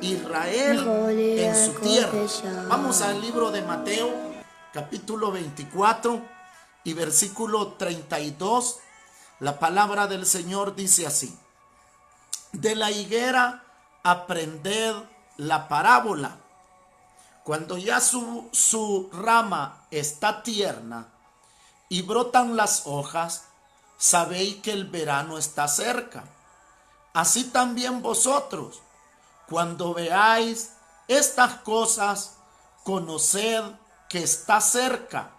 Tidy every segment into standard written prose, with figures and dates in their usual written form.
Israel en su tierra. Vamos al libro de Mateo, capítulo 24 y versículo 32. La palabra del Señor dice así: de la higuera aprended la parábola. Cuando ya su rama está tierna y brotan las hojas, sabéis que el verano está cerca. Así también vosotros, cuando veáis estas cosas, conoced que está cerca,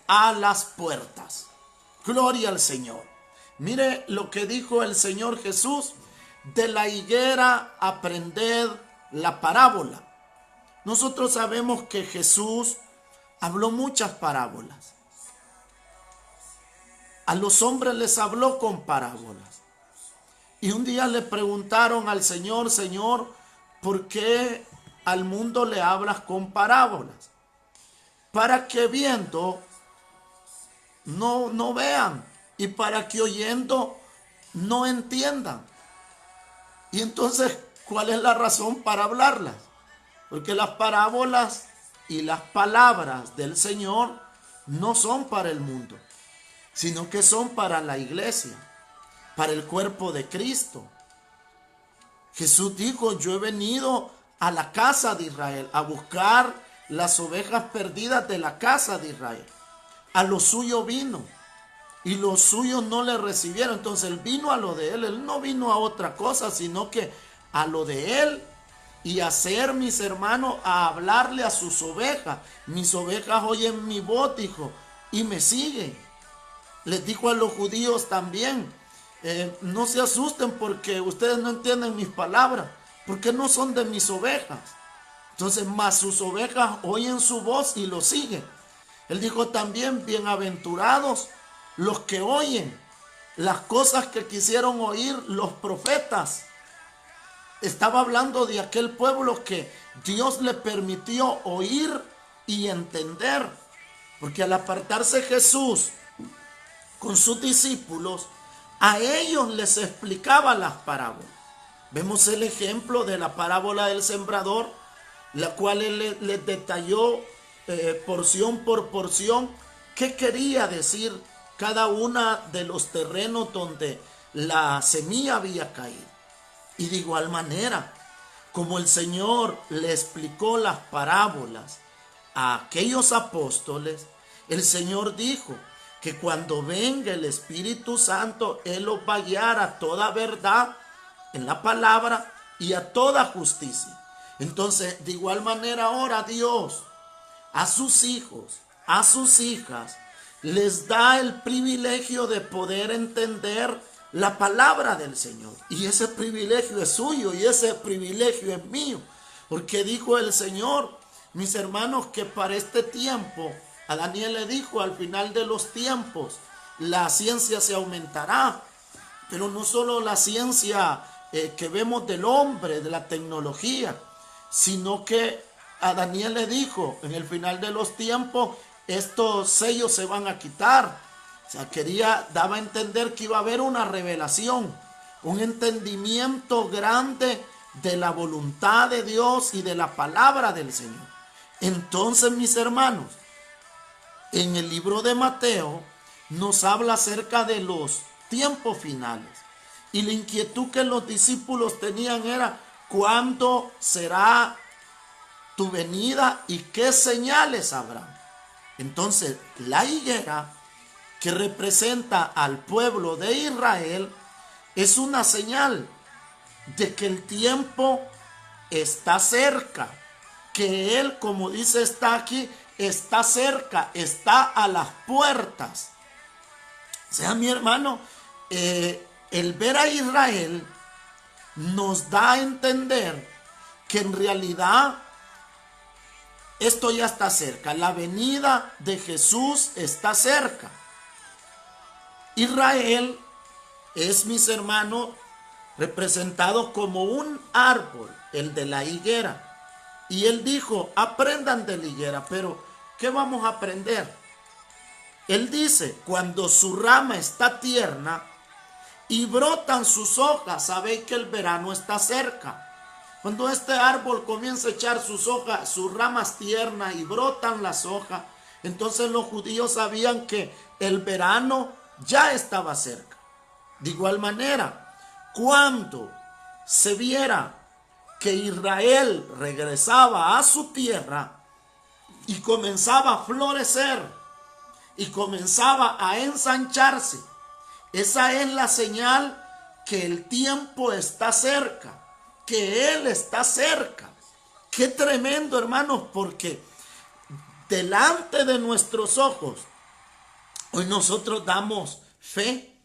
a las puertas. Gloria al Señor. Mire lo que dijo el Señor Jesús: de la higuera aprended la parábola. Nosotros sabemos que Jesús habló muchas parábolas. A los hombres les habló con parábolas. Y un día le preguntaron al Señor: Señor, ¿por qué al mundo le hablas con parábolas? Para que viendo no vean, y para que oyendo no entiendan. Y entonces, ¿cuál es la razón para hablarlas? Porque las parábolas y las palabras del Señor no son para el mundo, sino que son para la iglesia, para el cuerpo de Cristo. Jesús dijo: yo he venido a la casa de Israel, a buscar las ovejas perdidas de la casa de Israel. A lo suyo vino, y los suyos no le recibieron. Entonces él vino a lo de él no vino a otra cosa, sino que a lo de él, y hacer, mis hermanos, a hablarle a sus ovejas. Mis ovejas oyen mi voz, dijo, y me siguen. Les dijo a los judíos también: no se asusten porque ustedes no entienden mis palabras, porque no son de mis ovejas. Entonces, más sus ovejas oyen su voz y lo siguen. Él dijo también: bienaventurados los que oyen las cosas que quisieron oír los profetas. Estaba hablando de aquel pueblo que Dios le permitió oír y entender. Porque al apartarse Jesús con sus discípulos, a ellos les explicaba las parábolas. Vemos el ejemplo de la parábola del sembrador, la cual él les detalló porción por porción qué quería decir cada una de los terrenos donde la semilla había caído. Y de igual manera, como el Señor le explicó las parábolas a aquellos apóstoles, el Señor dijo que cuando venga el Espíritu Santo, Él los va a guiar a toda verdad en la palabra y a toda justicia. Entonces, de igual manera, ahora Dios a sus hijos, a sus hijas, les da el privilegio de poder entender la palabra del Señor. Y ese privilegio es suyo y ese privilegio es mío. Porque dijo el Señor, mis hermanos, que para este tiempo, a Daniel le dijo: al final de los tiempos, la ciencia se aumentará. Pero no solo la ciencia que vemos del hombre, de la tecnología, sino que a Daniel le dijo: en el final de los tiempos, estos sellos se van a quitar. O sea, daba a entender que iba a haber una revelación, un entendimiento grande de la voluntad de Dios y de la palabra del Señor. Entonces, mis hermanos, en el libro de Mateo nos habla acerca de los tiempos finales. Y la inquietud que los discípulos tenían era: ¿cuándo será tu venida y qué señales habrá? Entonces, la higuera, que representa al pueblo de Israel, es una señal de que el tiempo está cerca, que Él, como dice, está aquí, está cerca, está a las puertas. O sea, mi hermano, el ver a Israel nos da a entender que en realidad esto ya está cerca, la venida de Jesús está cerca. Israel es, mis hermanos, representado como un árbol, el de la higuera. Y él dijo: aprendan de la higuera. Pero, ¿qué vamos a aprender? Él dice: cuando su rama está tierna y brotan sus hojas. Sabéis que el verano está cerca. Cuando este árbol comienza a echar sus hojas, sus ramas tiernas y brotan las hojas, entonces los judíos sabían que el verano ya estaba cerca. De igual manera, cuando se viera que Israel regresaba a su tierra y comenzaba a florecer y comenzaba a ensancharse, esa es la señal que el tiempo está cerca, que Él está cerca. Qué tremendo, hermanos, porque delante de nuestros ojos, hoy nosotros damos fe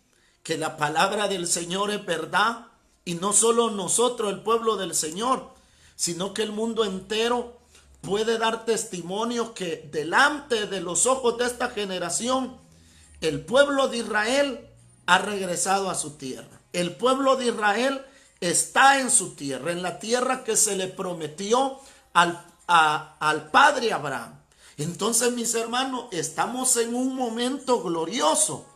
que la palabra del Señor es verdad, y no solo nosotros, el pueblo del Señor, sino que el mundo entero puede dar testimonio que delante de los ojos de esta generación, el pueblo de Israel ha regresado a su tierra. El pueblo de Israel está en su tierra, en la tierra que se le prometió al padre Abraham. Entonces, mis hermanos, estamos en un momento glorioso,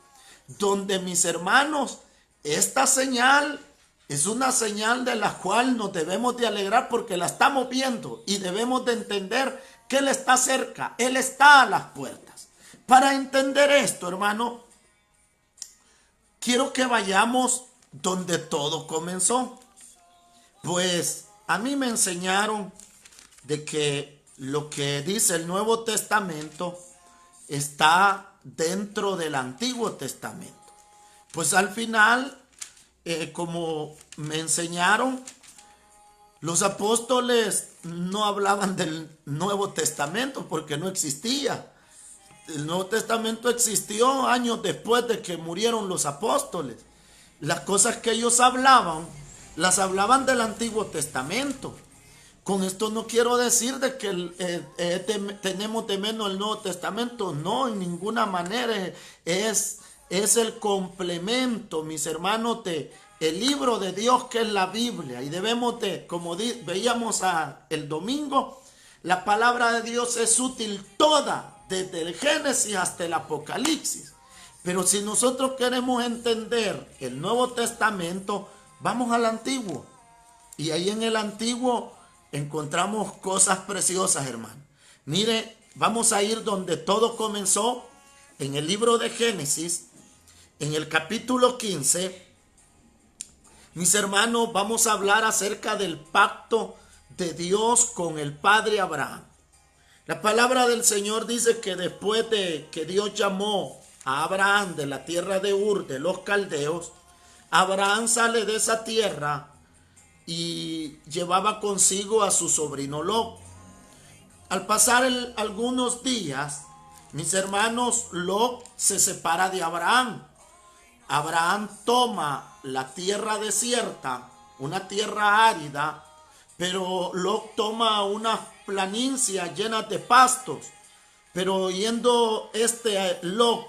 donde, mis hermanos, esta señal es una señal de la cual nos debemos de alegrar porque la estamos viendo y debemos de entender que Él está cerca, Él está a las puertas. Para entender esto, hermano, quiero que vayamos donde todo comenzó. Pues a mí me enseñaron de que lo que dice el Nuevo Testamento está dentro del Antiguo Testamento. Pues al final, como me enseñaron, los apóstoles no hablaban del Nuevo Testamento porque no existía. El Nuevo Testamento existió años después de que murieron los apóstoles. Las cosas que ellos hablaban, las hablaban del Antiguo Testamento. Con esto no quiero decir de que tenemos de menos el Nuevo Testamento. No, en ninguna manera. Es el complemento, mis hermanos, el libro de Dios, que es la Biblia. Y debemos de, como veíamos el domingo, la palabra de Dios es útil toda, desde el Génesis hasta el Apocalipsis. Pero si nosotros queremos entender el Nuevo Testamento, vamos al Antiguo. Y ahí en el Antiguo encontramos cosas preciosas, hermano. Mire, vamos a ir donde todo comenzó, en el libro de Génesis, en el capítulo 15. Mis hermanos, vamos a hablar acerca del pacto de Dios con el padre Abraham. La palabra del Señor dice que después de que Dios llamó a Abraham de la tierra de Ur, de los caldeos, Abraham sale de esa tierra y llevaba consigo a su sobrino Lot. Al pasar algunos días, mis hermanos, Lot se separa de Abraham. Abraham toma la tierra desierta, una tierra árida, pero Lot toma unas planicies llenas de pastos. Pero yendo Lot,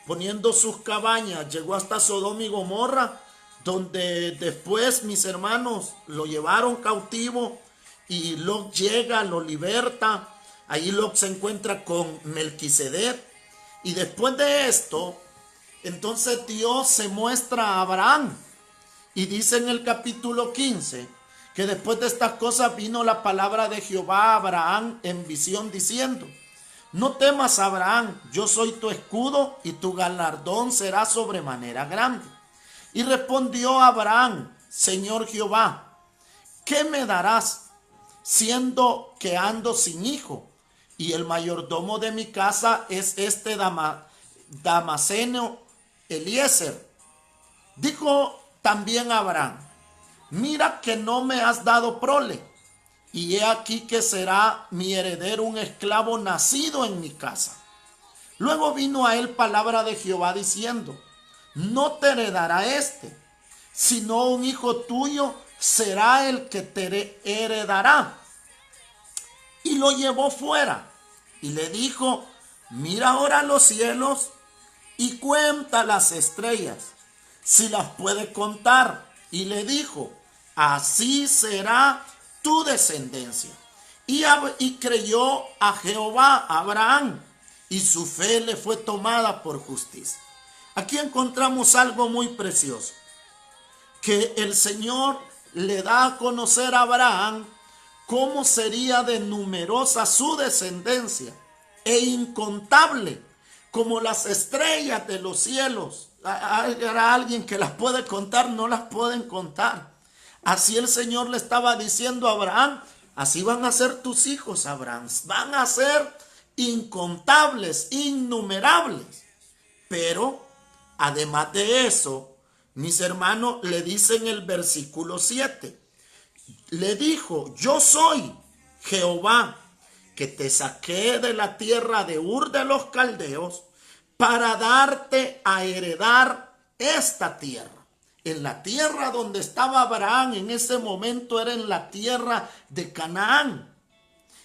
poniendo sus cabañas, llegó hasta Sodoma y Gomorra, donde después, mis hermanos, lo llevaron cautivo y Lot llega, lo liberta. Ahí Lot se encuentra con Melquisedec. Y después de esto, entonces Dios se muestra a Abraham. Y dice en el capítulo 15 que después de estas cosas vino la palabra de Jehová a Abraham en visión diciendo: no temas, Abraham, yo soy tu escudo y tu galardón será sobremanera grande. Y respondió Abraham: Señor Jehová, ¿qué me darás, siendo que ando sin hijo? Y el mayordomo de mi casa es este Damaseno Eliezer. Dijo también Abraham: mira que no me has dado prole, y he aquí que será mi heredero un esclavo nacido en mi casa. Luego vino a él palabra de Jehová diciendo: no te heredará sino un hijo tuyo será el que te heredará. Y lo llevó fuera y le dijo: mira ahora los cielos y cuenta las estrellas, si las puedes contar. Y le dijo: así será tu descendencia. Y creyó a Jehová Abraham, y su fe le fue tomada por justicia. Aquí encontramos algo muy precioso. que el Señor le da a conocer a Abraham cómo sería de numerosa su descendencia e incontable como las estrellas de los cielos. Era alguien que las puede contar, no las pueden contar. Así el Señor le estaba diciendo a Abraham, así van a ser tus hijos, Abraham, van a ser incontables, innumerables. Pero además de eso, mis hermanos, le dicen el versículo 7, le dijo, yo soy Jehová, que te saqué de la tierra de Ur de los Caldeos para darte a heredar esta tierra. En la tierra donde estaba Abraham en ese momento era en la tierra de Canaán.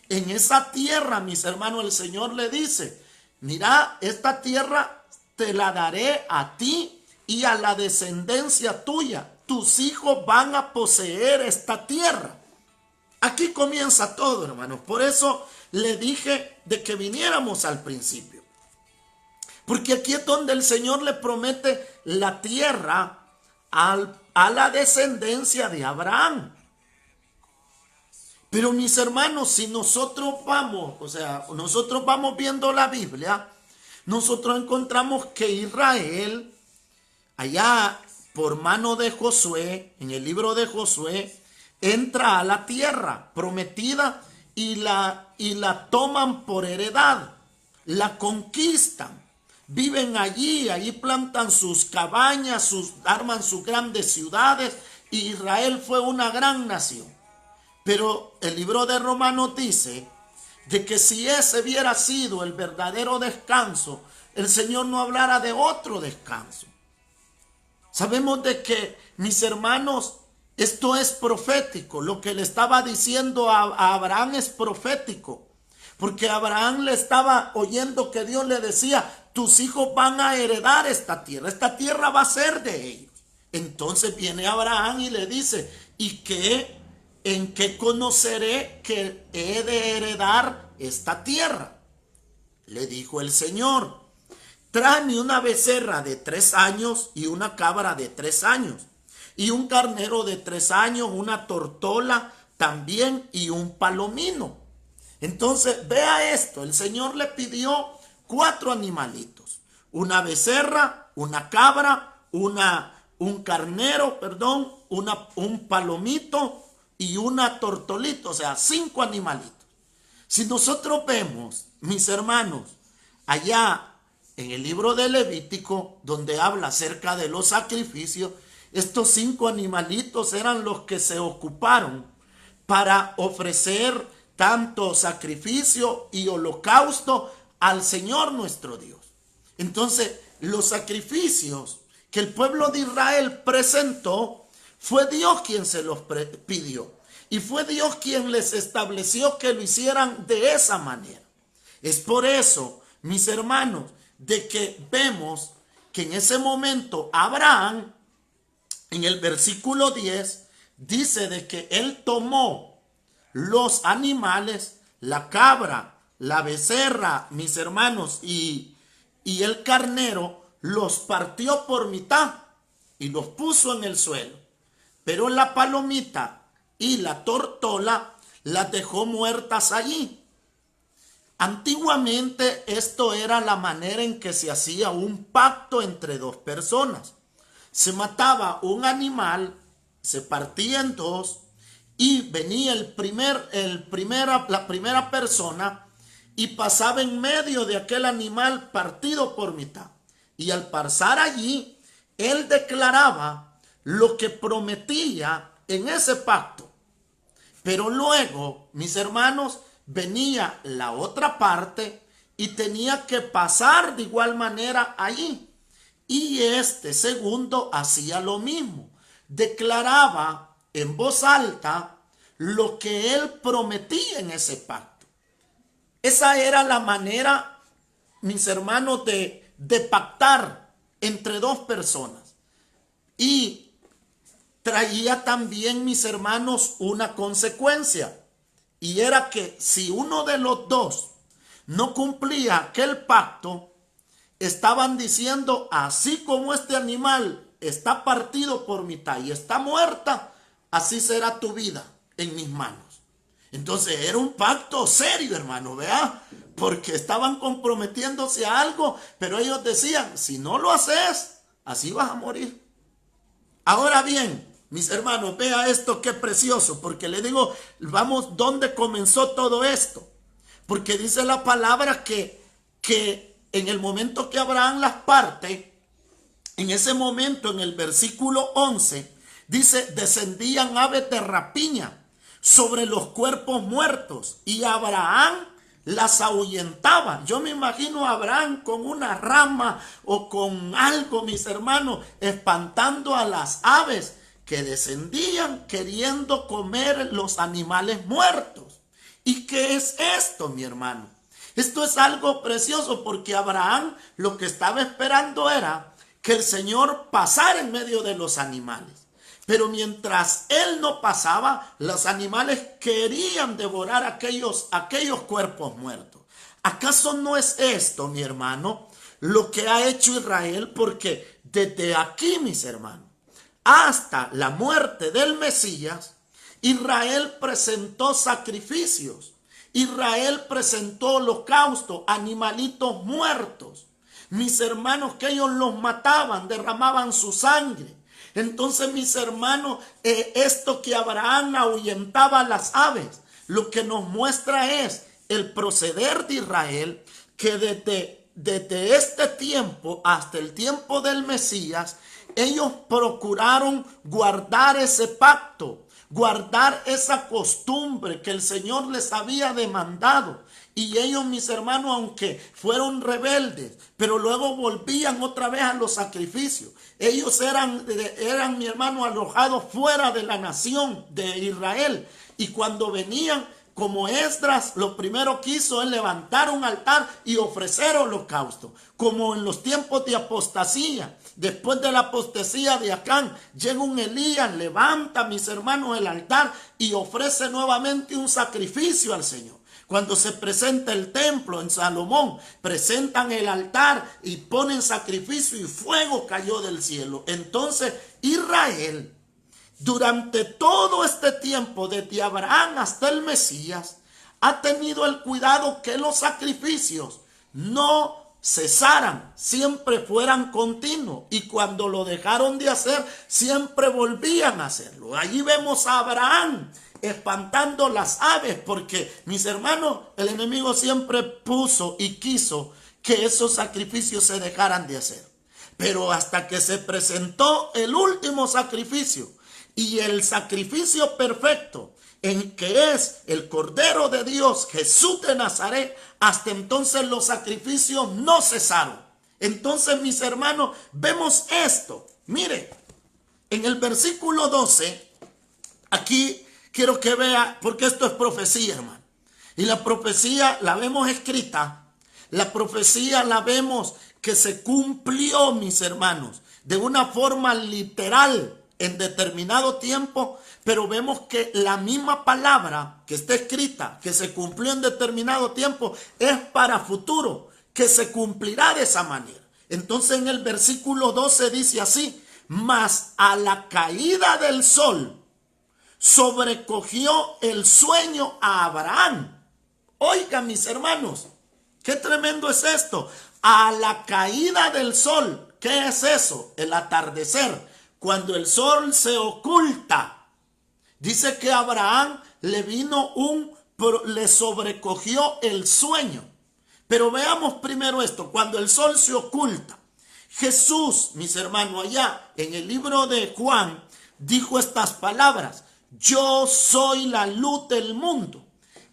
En esa tierra, mis hermanos, el Señor le dice, mira, esta tierra te la daré a ti y a la descendencia tuya. Tus hijos van a poseer esta tierra. Aquí comienza todo, hermanos. Por eso le dije de que viniéramos al principio. Porque aquí es donde el Señor le promete la tierra a la descendencia de Abraham. Pero mis hermanos, si nosotros vamos viendo la Biblia, nosotros encontramos que Israel, allá por mano de Josué, en el libro de Josué, entra a la tierra prometida y la toman por heredad, la conquistan, viven allí plantan sus cabañas, arman sus grandes ciudades, y Israel fue una gran nación. Pero el libro de Romanos dice de que si ese hubiera sido el verdadero descanso, el Señor no hablara de otro descanso. Sabemos de que, mis hermanos, esto es profético. Lo que le estaba diciendo a Abraham es profético. Porque Abraham le estaba oyendo que Dios le decía, tus hijos van a heredar esta tierra va a ser de ellos. Entonces viene Abraham y le dice, ¿y qué? ¿En qué conoceré que he de heredar esta tierra? Le dijo el Señor, tráeme una becerra de 3 años y una cabra de 3 años, y un carnero de 3 años, una tortola también y un palomino. Entonces, vea esto, el Señor le pidió 4 animalitos, una becerra, una cabra, un carnero, un palomito y una tortolita, o sea, 5 animalitos. Si nosotros vemos, mis hermanos, allá en el libro de Levítico, donde habla acerca de los sacrificios, estos 5 animalitos eran los que se ocuparon para ofrecer tanto sacrificio y holocausto al Señor nuestro Dios. Entonces, los sacrificios que el pueblo de Israel presentó, fue Dios quien se los pidió. Y fue Dios quien les estableció que lo hicieran de esa manera. Es por eso, mis hermanos, de que vemos que en ese momento Abraham, en el versículo 10, dice de que él tomó los animales, la cabra, la becerra, mis hermanos, y el carnero, los partió por mitad y los puso en el suelo. Pero la palomita y la tortola las dejó muertas allí. Antiguamente esto era la manera en que se hacía un pacto entre 2 personas. Se mataba un animal, se partía en 2 y venía la primera persona y pasaba en medio de aquel animal partido por mitad. Y al pasar allí, él declaraba lo que prometía en ese pacto. Pero luego, mis hermanos, venía la otra parte y tenía que pasar de igual manera allí. Y este segundo hacía lo mismo. Declaraba en voz alta lo que él prometía en ese pacto. Esa era la manera, mis hermanos, de pactar entre 2 personas. Y traía también, mis hermanos, una consecuencia. Y era que si uno de los 2 no cumplía aquel pacto, estaban diciendo, así como este animal está partido por mitad y está muerta, así será tu vida en mis manos. Entonces era un pacto serio, hermano, vea, porque estaban comprometiéndose a algo, pero ellos decían, si no lo haces, así vas a morir. Ahora bien, mis hermanos, vea esto qué precioso, porque le digo, vamos, ¿dónde comenzó todo esto? Porque dice la palabra que en el momento que Abraham las parte, en ese momento, en el versículo 11, dice, descendían aves de rapiña sobre los cuerpos muertos y Abraham las ahuyentaba. Yo me imagino a Abraham con una rama o con algo, mis hermanos, espantando a las aves que descendían queriendo comer los animales muertos. ¿Y qué es esto, mi hermano? Esto es algo precioso porque Abraham lo que estaba esperando era que el Señor pasara en medio de los animales. Pero mientras él no pasaba, los animales querían devorar aquellos cuerpos muertos. ¿Acaso no es esto, mi hermano, lo que ha hecho Israel? Porque desde aquí, mis hermanos, hasta la muerte del Mesías, Israel presentó sacrificios. Israel presentó holocaustos, animalitos muertos. Mis hermanos, que ellos los mataban, derramaban su sangre. Entonces, mis hermanos, esto que Abraham ahuyentaba a las aves, lo que nos muestra es el proceder de Israel, que desde este tiempo hasta el tiempo del Mesías, ellos procuraron guardar ese pacto, guardar esa costumbre que el Señor les había demandado. Y ellos, mis hermanos, aunque fueron rebeldes, pero luego volvían otra vez a los sacrificios. Ellos eran, mi hermano, alojados fuera de la nación de Israel. Y cuando venían, como Esdras, lo primero que hizo es levantar un altar y ofrecer holocausto. Como en los tiempos de apostasía. Después de la apostasía de Acán, llega un Elías, levanta, mis hermanos, el altar y ofrece nuevamente un sacrificio al Señor. Cuando se presenta el templo en Salomón, presentan el altar y ponen sacrificio y fuego cayó del cielo. Entonces Israel, durante todo este tiempo, desde Abraham hasta el Mesías, ha tenido el cuidado que los sacrificios no cesaran, siempre fueran continuos. Y cuando lo dejaron de hacer, siempre volvían a hacerlo. Allí vemos a Abraham espantando las aves, porque, mis hermanos, el enemigo siempre puso y quiso que esos sacrificios se dejaran de hacer. Pero hasta que se presentó el último sacrificio y el sacrificio perfecto, en que es el Cordero de Dios, Jesús de Nazaret, hasta entonces los sacrificios no cesaron. Entonces, mis hermanos, vemos esto. Mire, en el versículo 12, aquí quiero que vea, porque esto es profecía, hermano. Y la profecía la vemos escrita. La profecía la vemos que se cumplió, mis hermanos, de una forma literal en determinado tiempo. Pero vemos que la misma palabra que está escrita, que se cumplió en determinado tiempo, es para futuro, que se cumplirá de esa manera. Entonces en el versículo 12 dice así: mas a la caída del sol sobrecogió el sueño a Abraham. Oigan, mis hermanos, qué tremendo es esto. A la caída del sol, ¿qué es eso? El atardecer, cuando el sol se oculta. Dice que a Abraham le sobrecogió el sueño. Pero veamos primero esto, cuando el sol se oculta. Jesús, mis hermanos, allá en el libro de Juan, dijo estas palabras: yo soy la luz del mundo,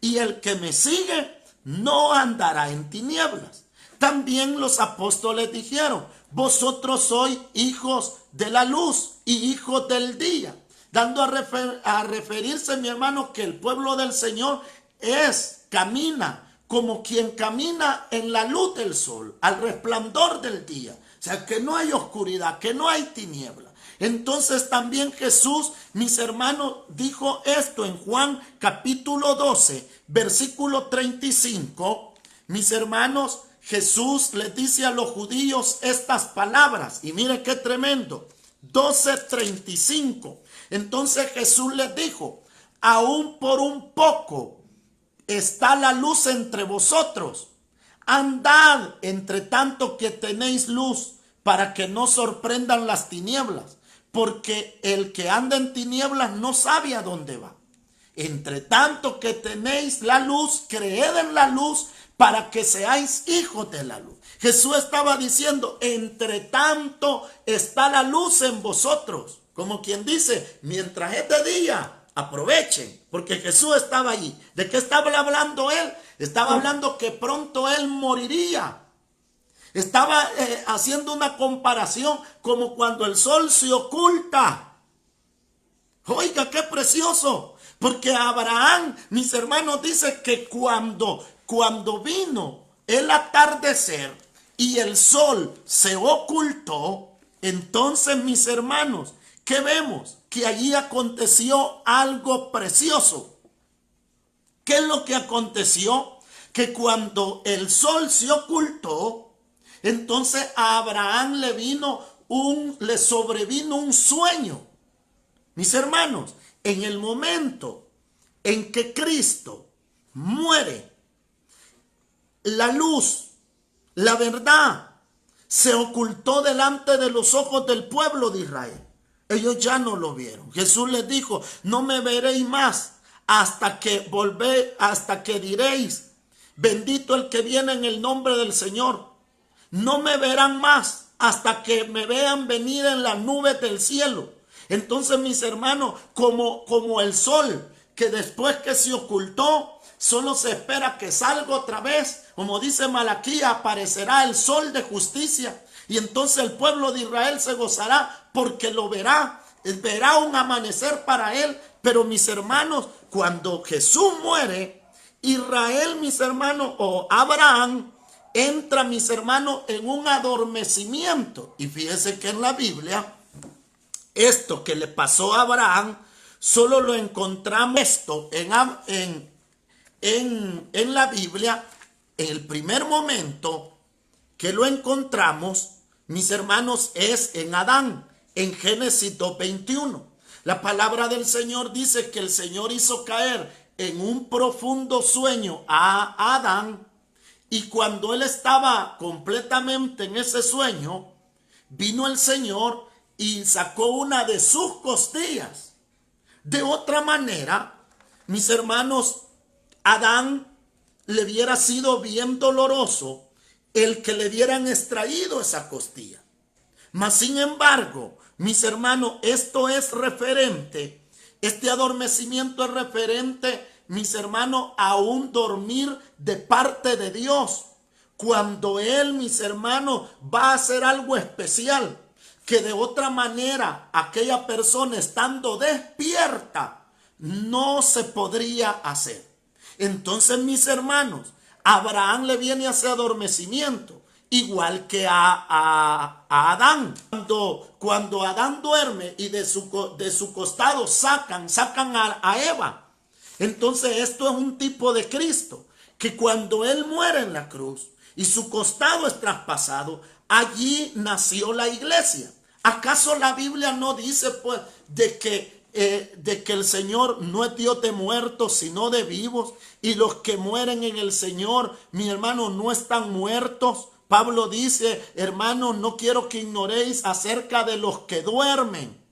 y el que me sigue no andará en tinieblas. También los apóstoles dijeron: vosotros sois hijos de la luz y hijos del día, dando a referirse, mi hermano, que el pueblo del Señor camina como quien camina en la luz del sol, al resplandor del día. O sea, que no hay oscuridad, que no hay tiniebla. Entonces también Jesús, mis hermanos, dijo esto en Juan capítulo 12, versículo 35. Mis hermanos, Jesús les dice a los judíos estas palabras. Y mire qué tremendo. 12:35. Entonces Jesús les dijo: aún por un poco está la luz entre vosotros. Andad entre tanto que tenéis luz, para que no sorprendan las tinieblas, porque el que anda en tinieblas no sabe a dónde va. Entre tanto que tenéis la luz, creed en la luz, para que seáis hijos de la luz. Jesús estaba diciendo: entre tanto está la luz en vosotros. Como quien dice, mientras es de día, aprovechen, porque Jesús estaba allí. ¿De qué estaba hablando él? Estaba hablando que pronto él moriría. Estaba haciendo una comparación como cuando el sol se oculta. Oiga, qué precioso. Porque Abraham, mis hermanos, dice que cuando vino el atardecer y el sol se ocultó, entonces, mis hermanos, ¿qué vemos? Que allí aconteció algo precioso. ¿Qué es lo que aconteció? Que cuando el sol se ocultó, entonces a Abraham le sobrevino un sueño. Mis hermanos, en el momento en que Cristo muere, la luz, la verdad, se ocultó delante de los ojos del pueblo de Israel. Ellos ya no lo vieron. Jesús les dijo: no me veréis más hasta que diréis: bendito el que viene en el nombre del Señor. No me verán más hasta que me vean venir en las nubes del cielo. Entonces, mis hermanos, como el sol, que después que se ocultó, solo se espera que salga otra vez. Como dice Malaquías, aparecerá el sol de justicia. Y entonces el pueblo de Israel se gozará porque lo verá. Verá un amanecer para él. Pero, mis hermanos, cuando Jesús muere, Israel, mis hermanos, o Abraham, entra, mis hermanos, en un adormecimiento. Y fíjense que en la Biblia, esto que le pasó a Abraham, solo lo encontramos esto en la Biblia. En el primer momento que lo encontramos, mis hermanos, es en Adán, en Génesis 2:21. La palabra del Señor dice que el Señor hizo caer en un profundo sueño a Adán, y cuando él estaba completamente en ese sueño, vino el Señor y sacó una de sus costillas. De otra manera, mis hermanos, Adán le hubiera sido bien doloroso el que le hubieran extraído esa costilla. Mas, sin embargo, mis hermanos, esto es referente, este adormecimiento es referente, mis hermanos, a un dormir de parte de Dios. Cuando Él, mis hermanos, va a hacer algo especial, que de otra manera aquella persona, estando despierta, no se podría hacer. Entonces, mis hermanos, a Abraham le viene ese adormecimiento, igual que a Adán. Cuando Adán duerme y de su costado sacan a Eva. Entonces, esto es un tipo de Cristo, que cuando Él muere en la cruz y su costado es traspasado, allí nació la iglesia. ¿Acaso la Biblia no dice, pues, de que el Señor no es Dios de muertos, sino de vivos? Y los que mueren en el Señor, mi hermano, no están muertos. Pablo dice: hermanos, no quiero que ignoréis acerca de los que duermen.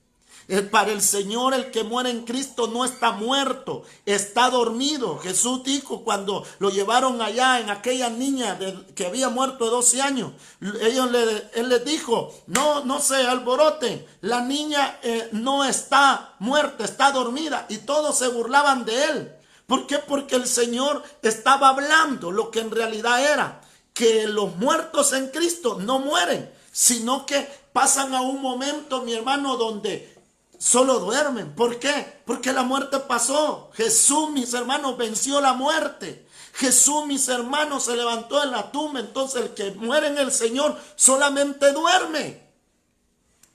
Para el Señor, el que muere en Cristo no está muerto, está dormido. Jesús dijo cuando lo llevaron allá en aquella niña que había muerto de 12 años, él les dijo: no se alboroten, la niña no está muerta, está dormida. Y todos se burlaban de él. ¿Por qué? Porque el Señor estaba hablando lo que en realidad era, que los muertos en Cristo no mueren, sino que pasan a un momento, mi hermano, donde solo duermen. ¿Por qué? Porque la muerte pasó. Jesús, mis hermanos, venció la muerte. Jesús, mis hermanos, se levantó de la tumba. Entonces, el que muere en el Señor solamente duerme.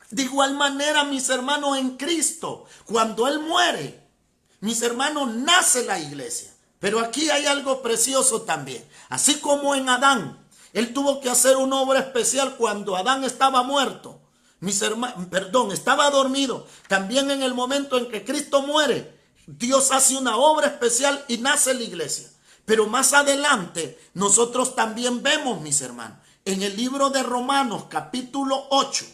De igual manera, mis hermanos, en Cristo, cuando Él muere, mis hermanos, nace la iglesia. Pero aquí hay algo precioso también. Así como en Adán, Él tuvo que hacer una obra especial cuando Adán estaba muerto. mis hermanos, perdón, estaba dormido. También en el momento en que Cristo muere, Dios hace una obra especial y nace la iglesia. Pero más adelante nosotros también vemos, mis hermanos, en el libro de Romanos capítulo 8,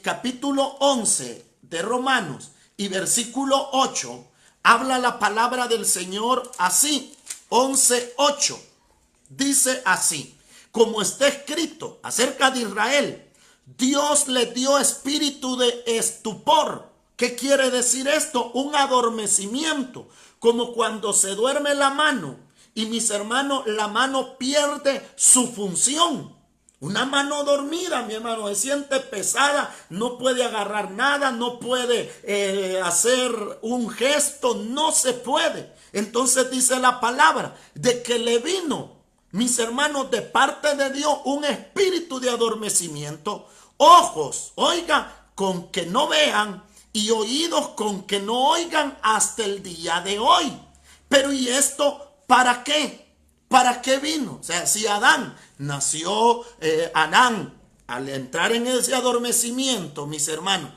capítulo 11 de Romanos y versículo 8, habla la palabra del Señor así, 11:8. Dice así: como está escrito acerca de Israel, Dios le dio espíritu de estupor. ¿Qué quiere decir esto? Un adormecimiento, como cuando se duerme la mano. Y mis hermanos, la mano pierde su función. Una mano dormida, mi hermano, se siente pesada, no puede agarrar nada, no puede hacer un gesto, no se puede. Entonces dice la palabra de que le vino, mis hermanos, de parte de Dios un espíritu de adormecimiento, ojos, oiga, con que no vean, y oídos con que no oigan hasta el día de hoy. Pero ¿y esto para qué? ¿Para qué vino? O sea, si Adán nació, Adán, al entrar en ese adormecimiento, mis hermanos,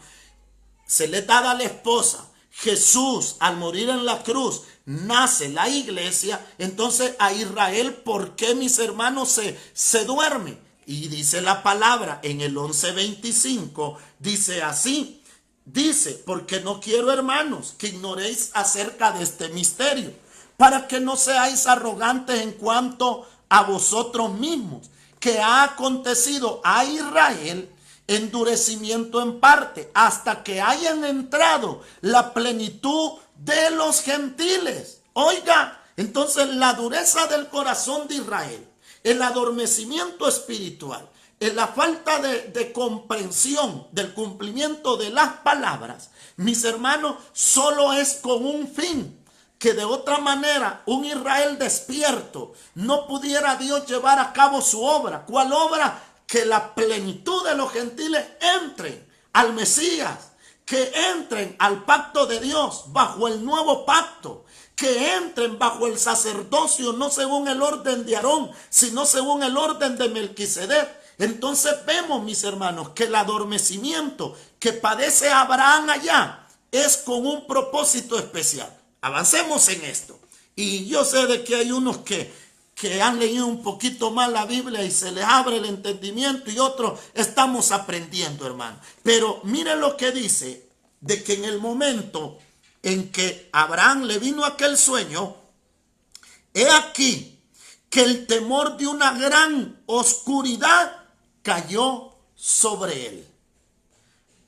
se le da a la esposa. Jesús, al morir en la cruz, nace la iglesia. Entonces a Israel, ¿por qué, mis hermanos, se duerme? Y dice la palabra en el 11:25, dice así. Dice: porque no quiero, hermanos, que ignoréis acerca de este misterio, para que no seáis arrogantes en cuanto a vosotros mismos, que ha acontecido a Israel endurecimiento en parte, hasta que hayan entrado la plenitud de los gentiles. Oiga, entonces la dureza del corazón de Israel, el adormecimiento espiritual, en la falta de comprensión del cumplimiento de las palabras, mis hermanos, solo es con un fin, que de otra manera un Israel despierto no pudiera Dios llevar a cabo su obra. ¿Cuál obra? Que la plenitud de los gentiles entren al Mesías, que entren al pacto de Dios, bajo el nuevo pacto, que entren bajo el sacerdocio, no según el orden de Aarón, sino según el orden de Melquisedec. Entonces vemos, mis hermanos, que el adormecimiento que padece Abraham allá es con un propósito especial. Avancemos en esto. Y yo sé de que hay unos que han leído un poquito más la Biblia y se les abre el entendimiento, y otros estamos aprendiendo, hermano. Pero mire lo que dice, de que en el momento en que Abraham le vino aquel sueño, he aquí que el temor de una gran oscuridad cayó sobre él.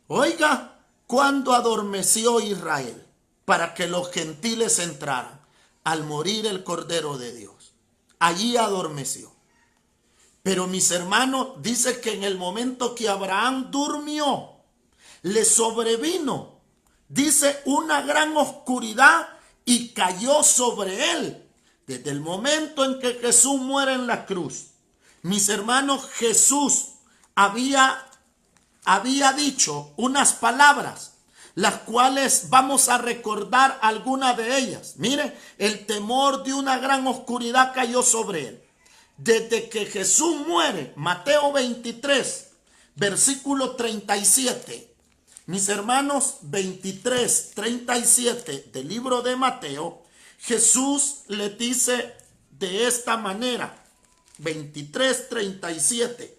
Oiga, cuando adormeció Israel para que los gentiles entraran, al morir el Cordero de Dios, allí adormeció. Pero mis hermanos, dice que en el momento que Abraham durmió, le sobrevino, dice, una gran oscuridad y cayó sobre él. Desde el momento en que Jesús muere en la cruz, mis hermanos, Jesús había dicho unas palabras, las cuales vamos a recordar algunas de ellas. Mire, el temor de una gran oscuridad cayó sobre él. Desde que Jesús muere, Mateo 23, versículo 37. Mis hermanos, 23, 37 del libro de Mateo, Jesús le dice de esta manera, 23, 37.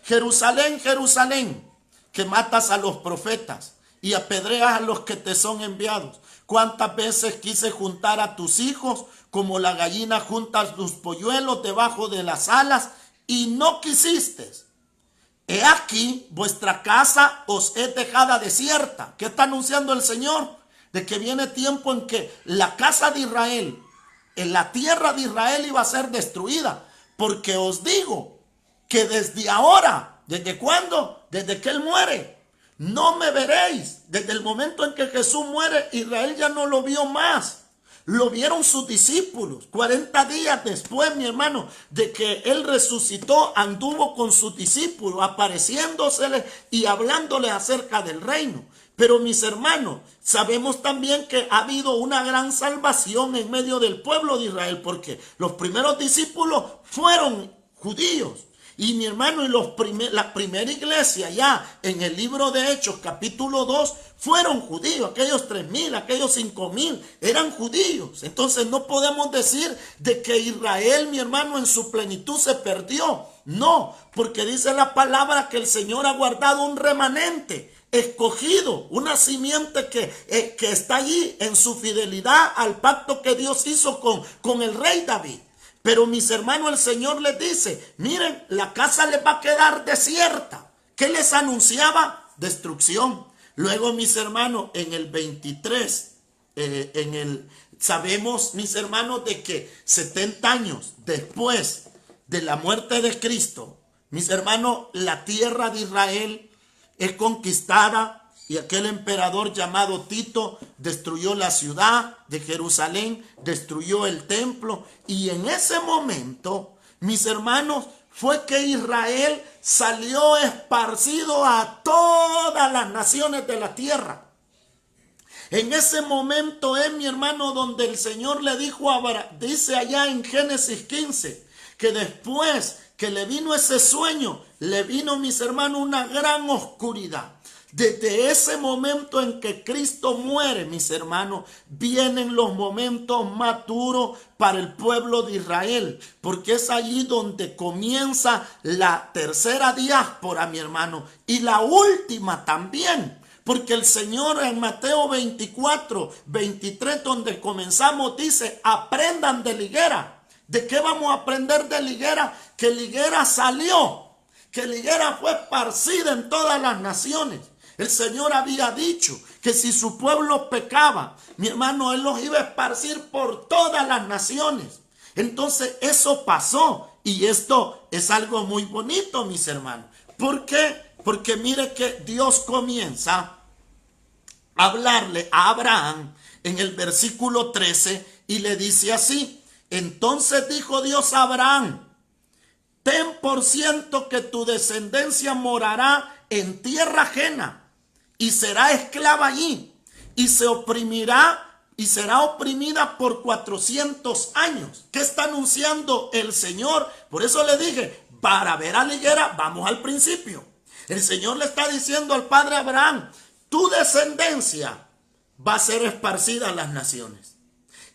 Jerusalén, Jerusalén, que matas a los profetas y apedreas a los que te son enviados. ¿Cuántas veces quise juntar a tus hijos como la gallina junta sus polluelos debajo de las alas, y no quisiste? He aquí, vuestra casa os es dejada desierta. ¿Qué está anunciando el Señor? De que viene tiempo en que la casa de Israel, en la tierra de Israel, iba a ser destruida. Porque os digo que desde ahora, ¿desde cuándo? Desde que Él muere, no me veréis. Desde el momento en que Jesús muere, Israel ya no lo vio más. Lo vieron sus discípulos. 40 días después, mi hermano, de que Él resucitó, anduvo con sus discípulos, apareciéndoseles y hablándoles acerca del reino. Pero mis hermanos, sabemos también que ha habido una gran salvación en medio del pueblo de Israel, porque los primeros discípulos fueron judíos. Y mi hermano, la primera iglesia ya en el libro de Hechos capítulo 2 fueron judíos. Aquellos 3,000, aquellos 5,000 eran judíos. Entonces no podemos decir de que Israel, mi hermano, en su plenitud se perdió. No, porque dice la palabra que el Señor ha guardado un remanente escogido, una simiente que está allí en su fidelidad al pacto que Dios hizo con el rey David. Pero mis hermanos, el Señor les dice, miren, la casa les va a quedar desierta. ¿Qué les anunciaba? Destrucción. Luego, mis hermanos, en el 23, sabemos, mis hermanos, de que 70 años después de la muerte de Cristo, mis hermanos, la tierra de Israel es conquistada y aquel emperador llamado Tito destruyó la ciudad de Jerusalén, destruyó el templo, y en ese momento, mis hermanos, fue que Israel salió esparcido a todas las naciones de la tierra. En ese momento es, mi hermano, donde el Señor le dijo a Abraham, dice allá en Génesis 15, que después que le vino ese sueño, le vino, mis hermanos, una gran oscuridad. Desde ese momento en que Cristo muere, mis hermanos, vienen los momentos más duros para el pueblo de Israel, porque es allí donde comienza la tercera diáspora, mi hermano, y la última también. Porque el Señor en Mateo 24, 23, donde comenzamos, dice, aprendan de la higuera. ¿De qué vamos a aprender de la higuera? Que la higuera salió, que la higuera fue esparcida en todas las naciones. El Señor había dicho que si su pueblo pecaba, mi hermano, Él los iba a esparcir por todas las naciones. Entonces eso pasó, y esto es algo muy bonito, mis hermanos. ¿Por qué? Porque mire que Dios comienza a hablarle a Abraham en el versículo 13 y le dice así: entonces dijo Dios a Abraham, ten por cierto que tu descendencia morará en tierra ajena y será esclava allí y se oprimirá y será oprimida por 400 años. ¿Qué está anunciando el Señor? Por eso le dije, para ver a la higuera, vamos al principio. El Señor le está diciendo al padre Abraham, tu descendencia va a ser esparcida a las naciones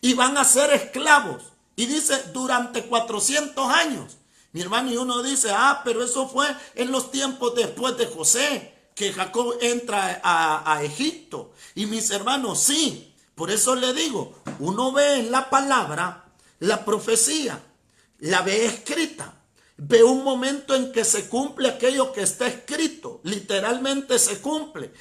y van a ser esclavos. Y dice, durante 400 años. Mi hermano, y uno dice, pero eso fue en los tiempos después de José, que Jacob entra a Egipto. Y mis hermanos, sí, por eso le digo, uno ve en la palabra la profecía, la ve escrita, ve un momento en que se cumple aquello que está escrito, literalmente se cumple.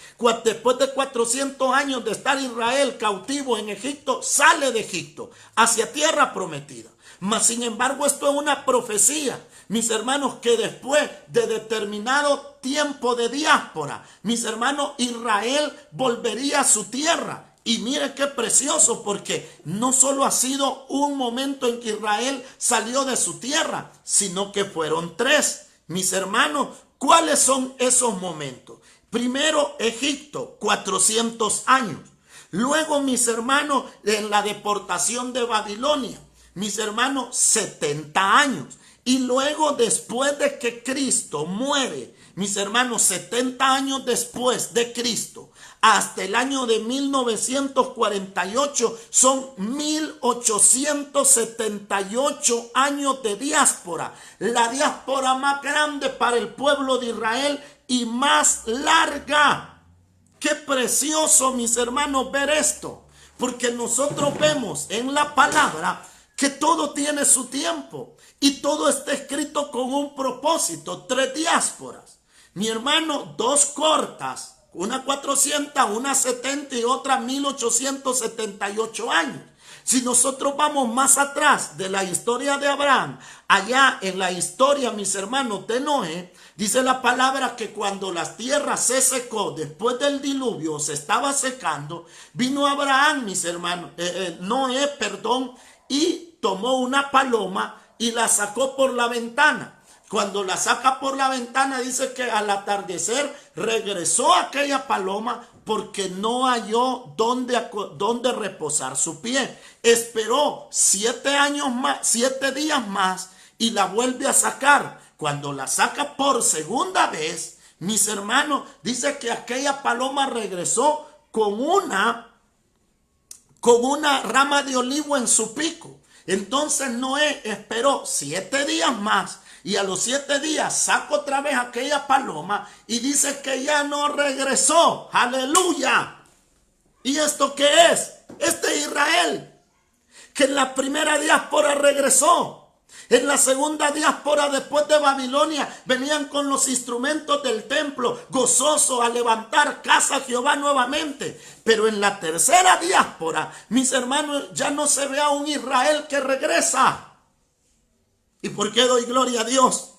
Después de 400 años de estar Israel cautivo en Egipto, sale de Egipto hacia tierra prometida. Mas sin embargo, esto es una profecía, mis hermanos, que después de determinado tiempo de diáspora, mis hermanos, Israel volvería a su tierra. Y mire qué precioso, porque no solo ha sido un momento en que Israel salió de su tierra, sino que fueron 3. Mis hermanos, ¿cuáles son esos momentos? Primero, Egipto, 400 años. Luego, mis hermanos, en la deportación de Babilonia, mis hermanos, 70 años. Y luego, después de que Cristo muere, mis hermanos, 70 años después de Cristo, hasta el año de 1948, son 1878 años de diáspora. La diáspora más grande para el pueblo de Israel y más larga. Qué precioso, mis hermanos, ver esto. Porque nosotros vemos en la palabra que todo tiene su tiempo y todo está escrito con un propósito. 3 diásporas. Mi hermano, 2 cortas. Una 400, una 70 y otra 1878 años. Si nosotros vamos más atrás de la historia de Abraham, allá en la historia, mis hermanos, de Noé, dice la palabra que cuando la tierra se secó, después del diluvio se estaba secando, vino Abraham, mis hermanos, Noé, y tomó una paloma y la sacó por la ventana. Cuando la saca por la ventana, dice que al atardecer regresó aquella paloma porque no halló dónde reposar su pie. Esperó 7 días más y la vuelve a sacar. cuando la saca por segunda vez, mis hermanos, dice que aquella paloma regresó con una rama de olivo en su pico. Entonces Noé esperó 7 días más, y a los 7 días saca otra vez aquella paloma y dice que ya no regresó. ¡Aleluya! ¿Y esto qué es? Este es Israel, que en la primera diáspora regresó. En la segunda diáspora después de Babilonia venían con los instrumentos del templo, gozosos a levantar casa a Jehová nuevamente. Pero en la tercera diáspora, mis hermanos, ya no se ve a un Israel que regresa. ¿Y por qué doy gloria a Dios?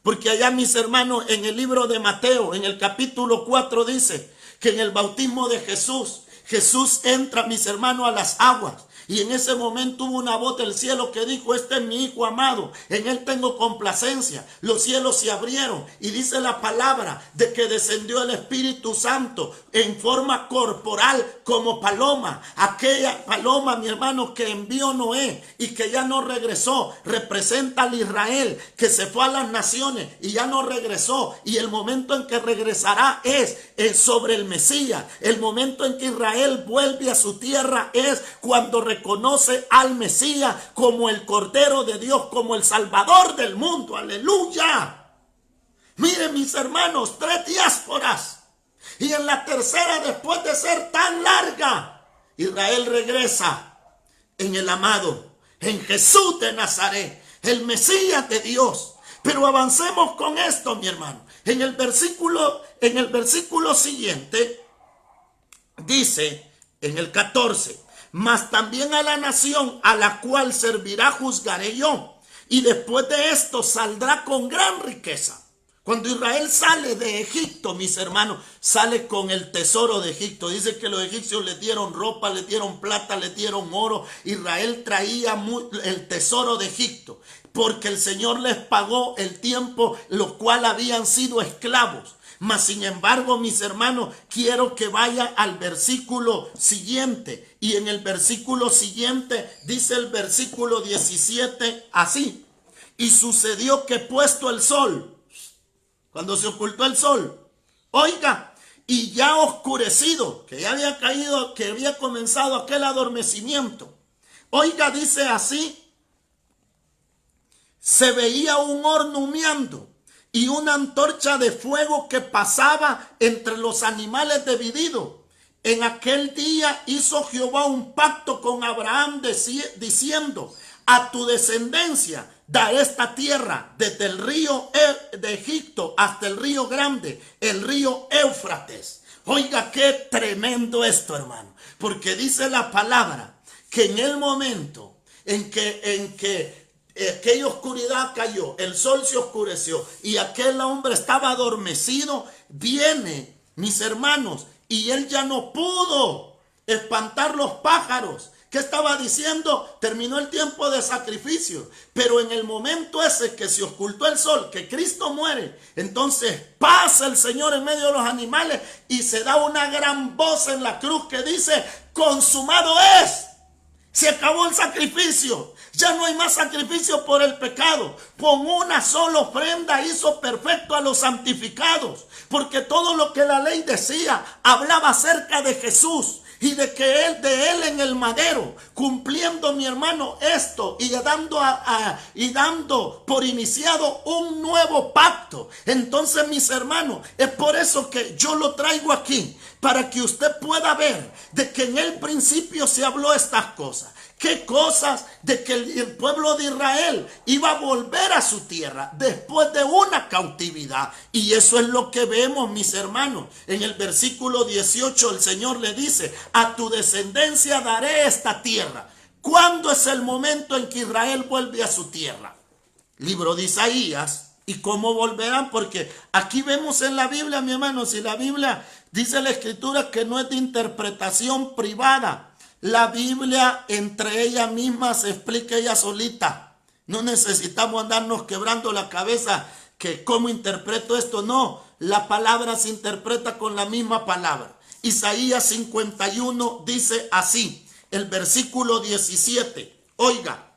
Porque allá, mis hermanos, en el libro de Mateo, en el capítulo 4, dice que en el bautismo de Jesús entra, mis hermanos, a las aguas. Y en ese momento hubo una voz del cielo que dijo: este es mi Hijo amado, en él tengo complacencia. Los cielos se abrieron y dice la palabra de que descendió el Espíritu Santo en forma corporal como paloma. Aquella paloma, mi hermano, que envió Noé y que ya no regresó, representa al Israel que se fue a las naciones y ya no regresó. Y el momento en que regresará es sobre el Mesías. El momento en que Israel vuelve a su tierra es cuando reconoce al Mesías como el Cordero de Dios, como el Salvador del mundo. ¡Aleluya! Miren, mis hermanos, 3 diásporas. Y en la tercera, después de ser tan larga, Israel regresa en el amado, en Jesús de Nazaret, el Mesías de Dios. Pero avancemos con esto, mi hermano. En el versículo siguiente, dice en el 14: mas también a la nación a la cual servirá juzgaré yo, y después de esto saldrá con gran riqueza. Cuando Israel sale de Egipto, mis hermanos, sale con el tesoro de Egipto. Dice que los egipcios les dieron ropa, les dieron plata, les dieron oro. Israel traía el tesoro de Egipto, porque el Señor les pagó el tiempo los cuales habían sido esclavos. Mas sin embargo, mis hermanos, quiero que vayan al versículo siguiente. Y en el versículo siguiente dice el versículo 17 así: y sucedió que puesto el sol, cuando se ocultó el sol, oiga, y ya oscurecido, que ya había caído, que había comenzado aquel adormecimiento, oiga, dice así: se veía un horno humeando y una antorcha de fuego que pasaba entre los animales divididos. En aquel día hizo Jehová un pacto con Abraham diciendo: a tu descendencia daré esta tierra, desde el río de Egipto hasta el río grande, el río Éufrates. Oiga, qué tremendo esto, hermano, porque dice la palabra que en el momento en que aquella oscuridad cayó, el sol se oscureció y aquel hombre estaba adormecido, viene, mis hermanos, y él ya no pudo espantar los pájaros. ¿Qué estaba diciendo? Terminó el tiempo de sacrificio, pero en el momento ese que se ocultó el sol, que Cristo muere, entonces pasa el Señor en medio de los animales y se da una gran voz en la cruz que dice: consumado es. Se acabó el sacrificio. Ya no hay más sacrificio por el pecado. Con una sola ofrenda hizo perfecto a los santificados. Porque todo lo que la ley decía hablaba acerca de Jesús y de que de él en el madero, cumpliendo, mi hermano, esto y dando por iniciado un nuevo pacto. Entonces, mis hermanos, es por eso que yo lo traigo aquí, para que usted pueda ver de que en el principio se habló estas cosas. ¿Qué cosas? De que el pueblo de Israel iba a volver a su tierra después de una cautividad. Y eso es lo que vemos, mis hermanos. En el versículo 18 el Señor le dice: a tu descendencia daré esta tierra. ¿Cuándo es el momento en que Israel vuelve a su tierra? Libro de Isaías. ¿Y cómo volverán? Porque aquí vemos en la Biblia, mi hermano, si la Biblia dice la Escritura que no es de interpretación privada. La Biblia entre ella misma se explica ella solita. No necesitamos andarnos quebrando la cabeza que cómo interpreto esto. No, la palabra se interpreta con la misma palabra. Isaías 51 dice así, el versículo 17. Oiga,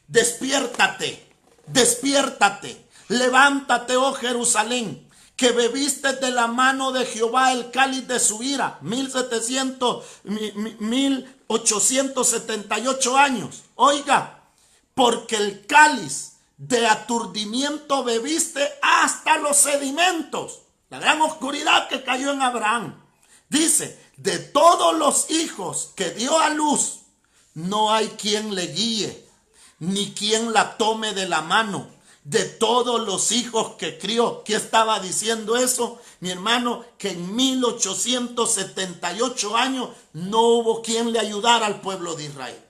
despiértate, despiértate, levántate, oh Jerusalén, que bebiste de la mano de Jehová el cáliz de su ira. 1878 años. Oiga, porque el cáliz de aturdimiento bebiste hasta los sedimentos. La gran oscuridad que cayó en Abraham. Dice, de todos los hijos que dio a luz, no hay quien le guíe, ni quien la tome de la mano. De todos los hijos que crió. ¿Qué estaba diciendo eso? Mi hermano, que en 1878 años no hubo quien le ayudara al pueblo de Israel.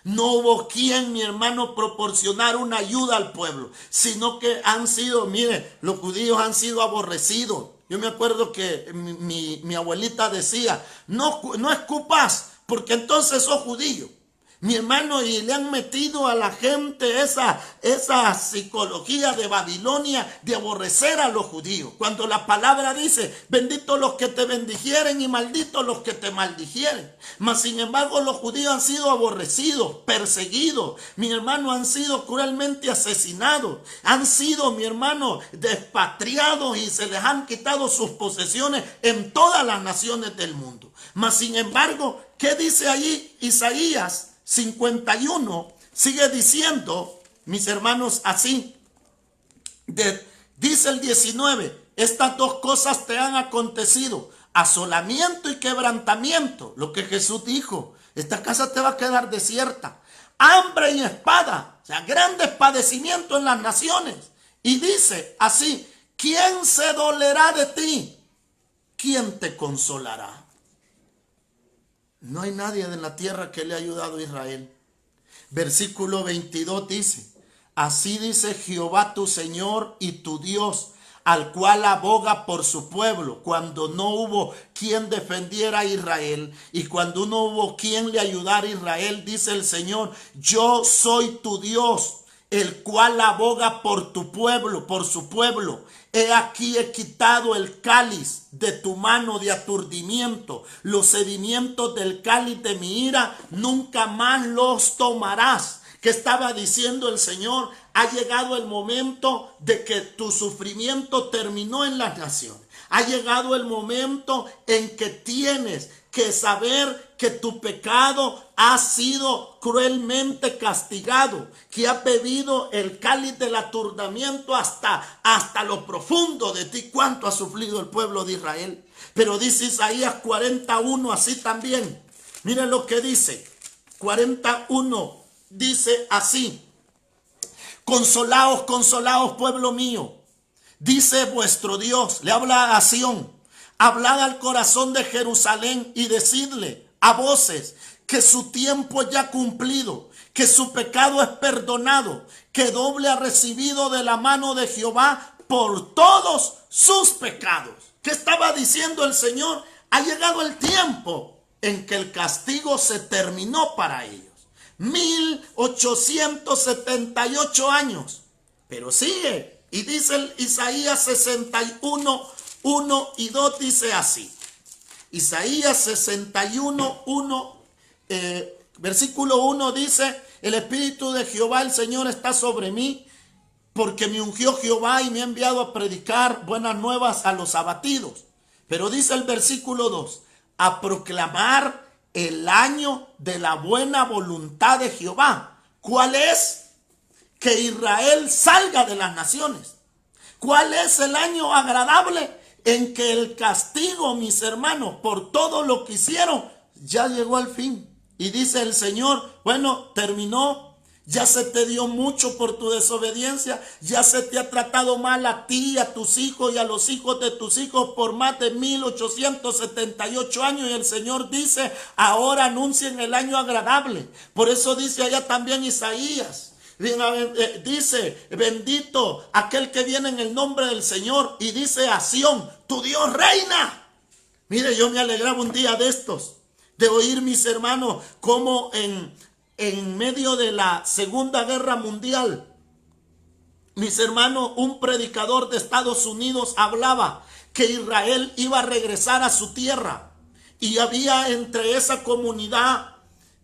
No hubo quien, mi hermano, proporcionar una ayuda al pueblo, sino que han sido, mire, los judíos han sido aborrecidos. Yo me acuerdo que mi abuelita decía, no escupas, porque entonces sos judío. Mi hermano, y le han metido a la gente esa psicología de Babilonia de aborrecer a los judíos. Cuando la palabra dice, benditos los que te bendijeren y malditos los que te maldijeren. Mas sin embargo los judíos han sido aborrecidos, perseguidos. Mi hermano, han sido cruelmente asesinados. Han sido, mi hermano, despatriados y se les han quitado sus posesiones en todas las naciones del mundo. Mas sin embargo, ¿qué dice allí Isaías 51? Sigue diciendo, mis hermanos, así. Dice el 19, estas dos cosas te han acontecido, asolamiento y quebrantamiento. Lo que Jesús dijo, esta casa te va a quedar desierta. Hambre y espada, o sea, grandes padecimientos en las naciones. Y dice así, ¿quién se dolerá de ti? ¿Quién te consolará? No hay nadie en la tierra que le haya ayudado a Israel. Versículo 22 dice, así dice Jehová tu Señor y tu Dios, al cual aboga por su pueblo, cuando no hubo quien defendiera a Israel y cuando no hubo quien le ayudara a Israel, dice el Señor, yo soy tu Dios, el cual aboga por tu pueblo, por su pueblo. He aquí he quitado el cáliz de tu mano de aturdimiento, los sedimentos del cáliz de mi ira, nunca más los tomarás. ¿Qué estaba diciendo el Señor? Ha llegado el momento de que tu sufrimiento terminó en las naciones. Ha llegado el momento en que tienes que saber que tu pecado ha sido cruelmente castigado, que has bebido el cáliz del aturdimiento hasta lo profundo de ti. ¿Cuánto ha sufrido el pueblo de Israel? Pero dice Isaías 41 así también. Miren lo que dice. 41 dice así. Consolaos, consolaos, pueblo mío, dice vuestro Dios. Le habla a Sión. Hablad al corazón de Jerusalén y decidle a voces que su tiempo ya ha cumplido, que su pecado es perdonado, que doble ha recibido de la mano de Jehová por todos sus pecados. ¿Qué estaba diciendo el Señor? Ha llegado el tiempo en que el castigo se terminó para ellos. 1878 años. Pero sigue y dice el Isaías 61, 1 y 2 dice así. Isaías 61, 1, versículo 1 dice, el Espíritu de Jehová el Señor está sobre mí, porque me ungió Jehová y me ha enviado a predicar buenas nuevas a los abatidos. Pero dice el versículo 2, a proclamar el año de la buena voluntad de Jehová. ¿Cuál es? Que Israel salga de las naciones. ¿Cuál es el año agradable? En que el castigo, mis hermanos, por todo lo que hicieron, ya llegó al fin. Y dice el Señor, bueno, terminó. Ya se te dio mucho por tu desobediencia. Ya se te ha tratado mal a ti, a tus hijos y a los hijos de tus hijos por más de 1878 años. Y el Señor dice, ahora anuncien el año agradable. Por eso dice allá también Isaías. Dice, bendito aquel que viene en el nombre del Señor. Y dice a Sión, tu Dios reina. Mire, yo me alegraba un día de estos, de oír, mis hermanos, cómo en medio de la Segunda Guerra Mundial, mis hermanos, un predicador de Estados Unidos hablaba que Israel iba a regresar a su tierra. Y había entre esa comunidad,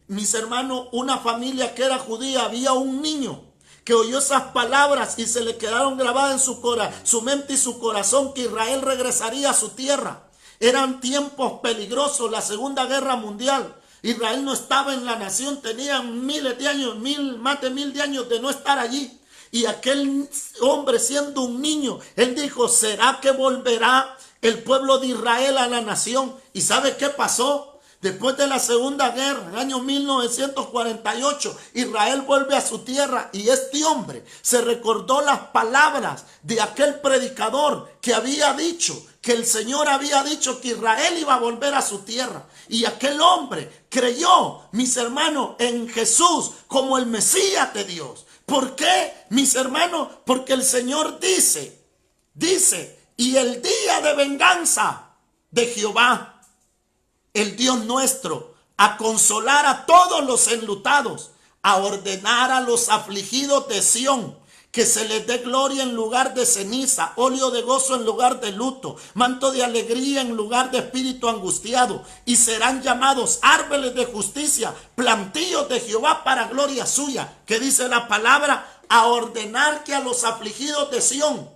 mis hermanos, una familia que era judía. Había un niño que oyó esas palabras y se le quedaron grabadas en su mente y su corazón, que Israel regresaría a su tierra. Eran tiempos peligrosos, la Segunda Guerra Mundial. Israel no estaba en la nación, tenían miles de años, más de 1000 de años de no estar allí. Y aquel hombre, siendo un niño, él dijo, ¿será que volverá el pueblo de Israel a la nación? ¿Y sabe qué pasó? Después de la Segunda Guerra, en el año 1948, Israel vuelve a su tierra y este hombre se recordó las palabras de aquel predicador que había dicho, que el Señor había dicho que Israel iba a volver a su tierra. Y aquel hombre creyó, mis hermanos, en Jesús como el Mesías de Dios. ¿Por qué, mis hermanos? Porque el Señor dice, y el día de venganza de Jehová, el Dios nuestro, a consolar a todos los enlutados, a ordenar a los afligidos de Sión, que se les dé gloria en lugar de ceniza, óleo de gozo en lugar de luto, manto de alegría en lugar de espíritu angustiado, y serán llamados árboles de justicia, plantíos de Jehová para gloria suya. ¿Qué dice la palabra? A ordenar que a los afligidos de Sión,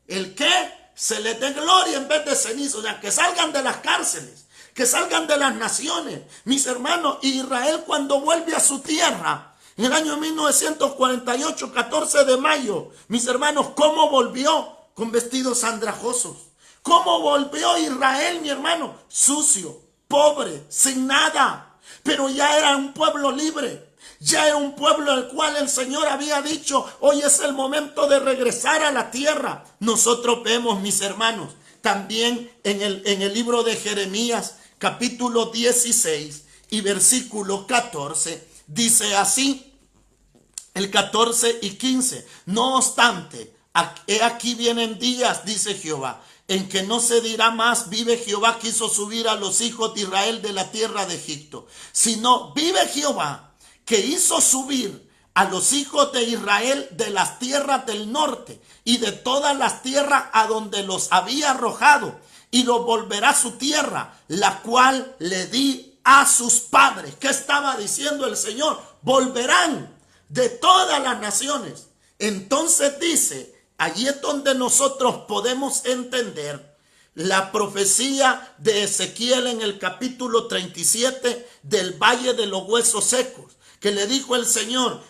¿el qué? Se les dé gloria en vez de ceniza, o sea, que salgan de las cárceles, que salgan de las naciones. Mis hermanos, Israel cuando vuelve a su tierra, en el año 1948, 14 de mayo, mis hermanos, ¿cómo volvió? Con vestidos andrajosos. ¿Cómo volvió Israel, mi hermano? Sucio, pobre, sin nada. Pero ya era un pueblo libre. Ya era un pueblo al cual el Señor había dicho, hoy es el momento de regresar a la tierra. Nosotros vemos, mis hermanos, también en el libro de Jeremías, capítulo 16 y versículo 14, dice así, el 14 y 15, no obstante, he aquí vienen días, dice Jehová, en que no se dirá más, vive Jehová que hizo subir a los hijos de Israel de la tierra de Egipto, sino vive Jehová que hizo subir a los hijos de Israel de las tierras del norte y de todas las tierras a donde los había arrojado, y los volverá a su tierra, la cual le di a sus padres. ¿Qué estaba diciendo el Señor? Volverán de todas las naciones. Entonces dice, allí es donde nosotros podemos entender la profecía de Ezequiel en el capítulo 37 del Valle de los Huesos Secos, que le dijo el Señor,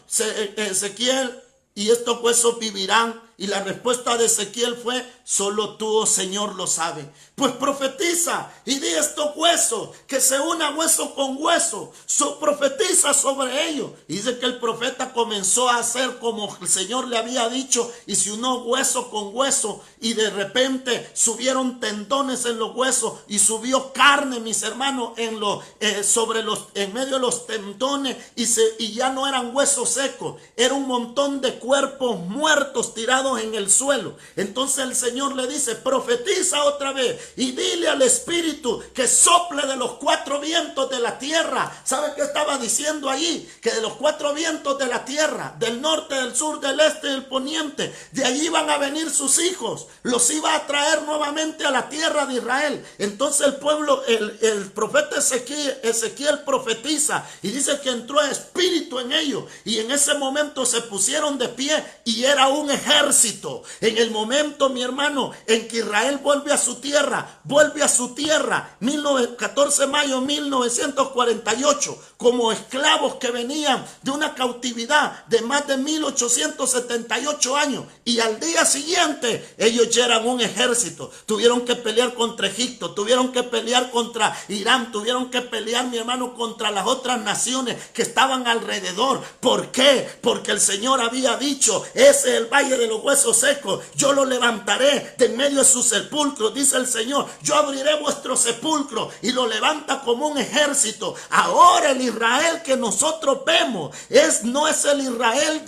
Ezequiel, y estos huesos vivirán. Y la respuesta de Ezequiel fue, solo tú, oh Señor, lo sabe. Pues profetiza y di estos huesos, que se una hueso con hueso. Profetiza sobre ellos. Y dice que el profeta comenzó a hacer como el Señor le había dicho, y se unió hueso con hueso, y de repente subieron tendones en los huesos, y subió carne, mis hermanos, en medio de los tendones, y ya no eran huesos secos, era un montón de cuerpos muertos tirados en el suelo. Entonces el Señor le dice, profetiza otra vez y dile al Espíritu que sople de los 4 vientos de la tierra. ¿Sabe qué estaba diciendo ahí? Que de los 4 vientos de la tierra, del norte, del sur, del este y del poniente, de allí van a venir sus hijos, los iba a traer nuevamente a la tierra de Israel. Entonces el pueblo, el profeta Ezequiel profetiza y dice que entró espíritu en ellos, y en ese momento se pusieron de pie y era un ejército. En el momento, mi hermano, en que Israel vuelve a su tierra, 14 de mayo de 1948, como esclavos que venían de una cautividad de más de 1878 años, y al día siguiente ellos ya eran un ejército. Tuvieron que pelear contra Egipto, tuvieron que pelear contra Irán, tuvieron que pelear, mi hermano, contra las otras naciones que estaban alrededor. ¿Por qué? Porque el Señor había dicho, ese es el valle de los huesos secos, yo lo levantaré de en medio de sus sepulcros, dice el Señor, yo abriré vuestro sepulcro, y lo levanta como un ejército. Ahora el Israel que nosotros vemos no es el Israel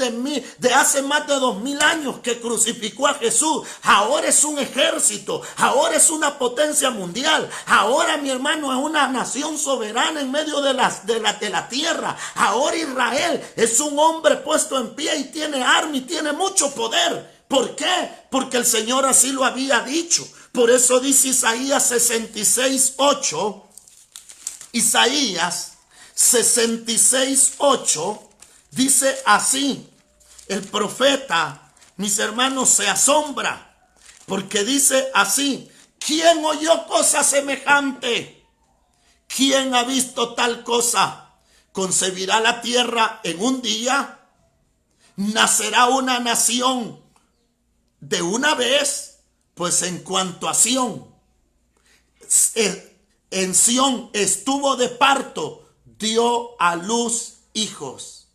de hace más de 2000 años que crucificó a Jesús. Ahora es un ejército, ahora es una potencia mundial, ahora, mi hermano, es una nación soberana en medio de la tierra. Ahora Israel es un hombre puesto en pie y tiene arma y tiene mucho poder. ¿Por qué? Porque el Señor así lo había dicho. Por eso dice Isaías 66:8. Isaías 66:8 dice así: el profeta, mis hermanos, se asombra, porque dice así: ¿quién oyó cosa semejante? ¿Quién ha visto tal cosa? ¿Concebirá la tierra en un día? ¿Nacerá una nación de una vez? Pues en cuanto a Sión, en Sión estuvo de parto, dio a luz hijos.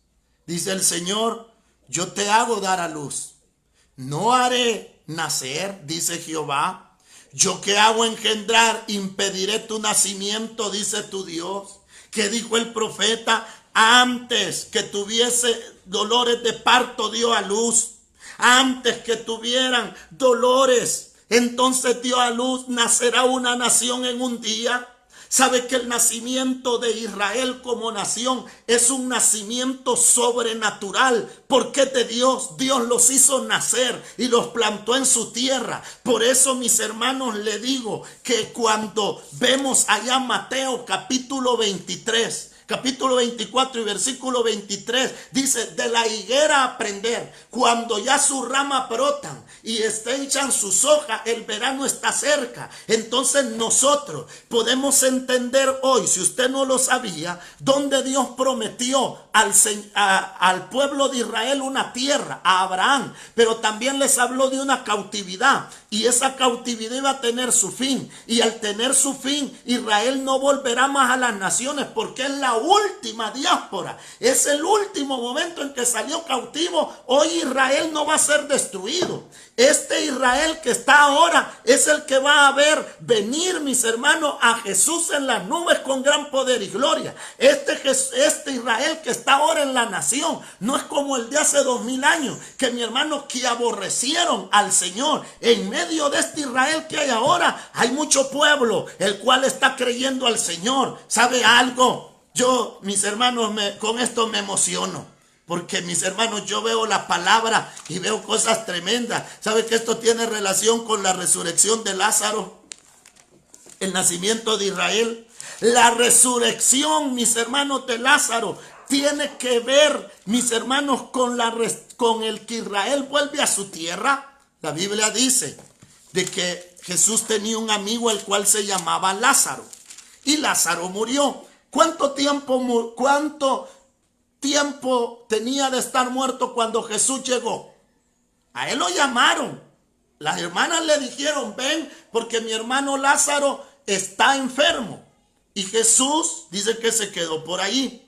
Dice el Señor: yo te hago dar a luz, no haré nacer, dice Jehová. Yo que hago engendrar, impediré tu nacimiento, dice tu Dios. Que dijo el profeta: antes que tuviese dolores de parto dio a luz. Antes que tuvieran dolores, entonces dio a luz. ¿Nacerá una nación en un día? ¿Sabe que el nacimiento de Israel como nación es un nacimiento sobrenatural? Porque de Dios los hizo nacer y los plantó en su tierra. Por eso, mis hermanos, le digo que cuando vemos allá Mateo capítulo 23, capítulo 24 y versículo 23, dice: de la higuera aprender, cuando ya sus ramas brotan y echan sus hojas, el verano está cerca. Entonces nosotros podemos entender hoy, si usted no lo sabía, donde Dios prometió al pueblo de Israel una tierra, a Abraham, pero también les habló de una cautividad, y esa cautividad iba a tener su fin, y al tener su fin, Israel no volverá más a las naciones, porque es la última diáspora, es el último momento en que salió cautivo. Hoy Israel no va a ser destruido. Este Israel que está ahora es el que va a ver venir, mis hermanos, a Jesús en las nubes con gran poder y gloria. Este Israel que está ahora en la nación no es como el de hace 2000 años, que, mi hermano, que aborrecieron al Señor. En medio de este Israel que hay ahora, hay mucho pueblo el cual está creyendo al Señor. ¿Sabe algo? Yo, mis hermanos, con esto me emociono. Porque, mis hermanos, yo veo la palabra y veo cosas tremendas. ¿Sabe que esto tiene relación con la resurrección de Lázaro? El nacimiento de Israel. La resurrección, mis hermanos, de Lázaro tiene que ver, mis hermanos, con el que Israel vuelve a su tierra. La Biblia dice de que Jesús tenía un amigo el cual se llamaba Lázaro. Y Lázaro murió. ¿Cuánto tiempo tenía de estar muerto cuando Jesús llegó? A él lo llamaron. Las hermanas le dijeron: ven, porque mi hermano Lázaro está enfermo. Y Jesús dice que se quedó por ahí.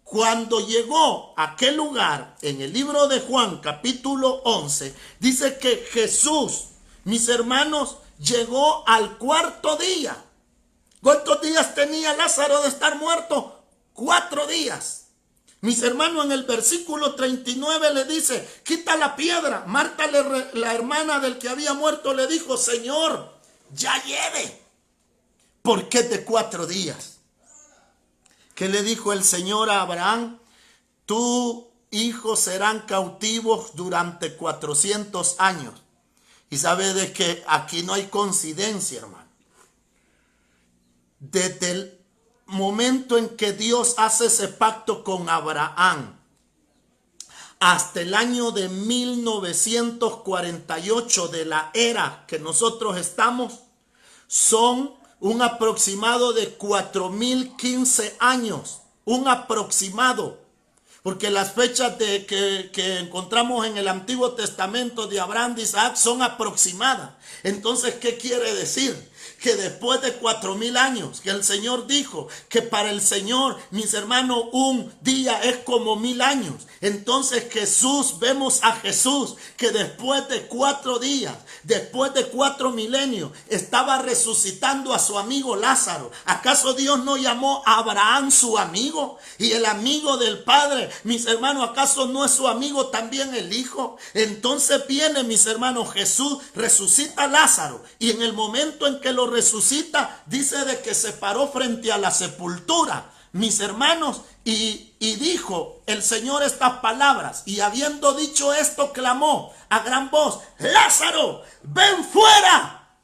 Cuando llegó a aquel lugar, en el libro de Juan capítulo 11, dice que Jesús, mis hermanos, llegó al cuarto día. ¿Cuántos días tenía Lázaro de estar muerto? 4 días. Mis hermanos, en el versículo 39 le dice: quita la piedra. Marta, la hermana del que había muerto, le dijo: Señor, ya lleve. ¿Por qué de 4 días? ¿Qué le dijo el Señor a Abraham? Tu hijos serán cautivos durante 400 años. Y sabe de que aquí no hay coincidencia, hermano. Desde el momento en que Dios hace ese pacto con Abraham hasta el año de 1948 de la era que nosotros estamos, son un aproximado de 4015 años, un aproximado, porque las fechas que encontramos en el Antiguo Testamento de Abraham, de Isaac, son aproximadas. Entonces, ¿qué quiere decir? Que después de 4000 años, que el Señor dijo que para el Señor, mis hermanos, un día es como 1000 años. Entonces vemos a Jesús que después de 4 días, después de 4 milenios, estaba resucitando a su amigo Lázaro. ¿Acaso Dios no llamó a Abraham su amigo? Y el amigo del Padre, mis hermanos, ¿acaso no es su amigo también el Hijo? Entonces viene, mis hermanos, Jesús resucita a Lázaro, y en el momento en que lo resucita, dice de que se paró frente a la sepultura, mis hermanos, y dijo el Señor estas palabras, y habiendo dicho esto, clamó a gran voz: Lázaro, ven fuera.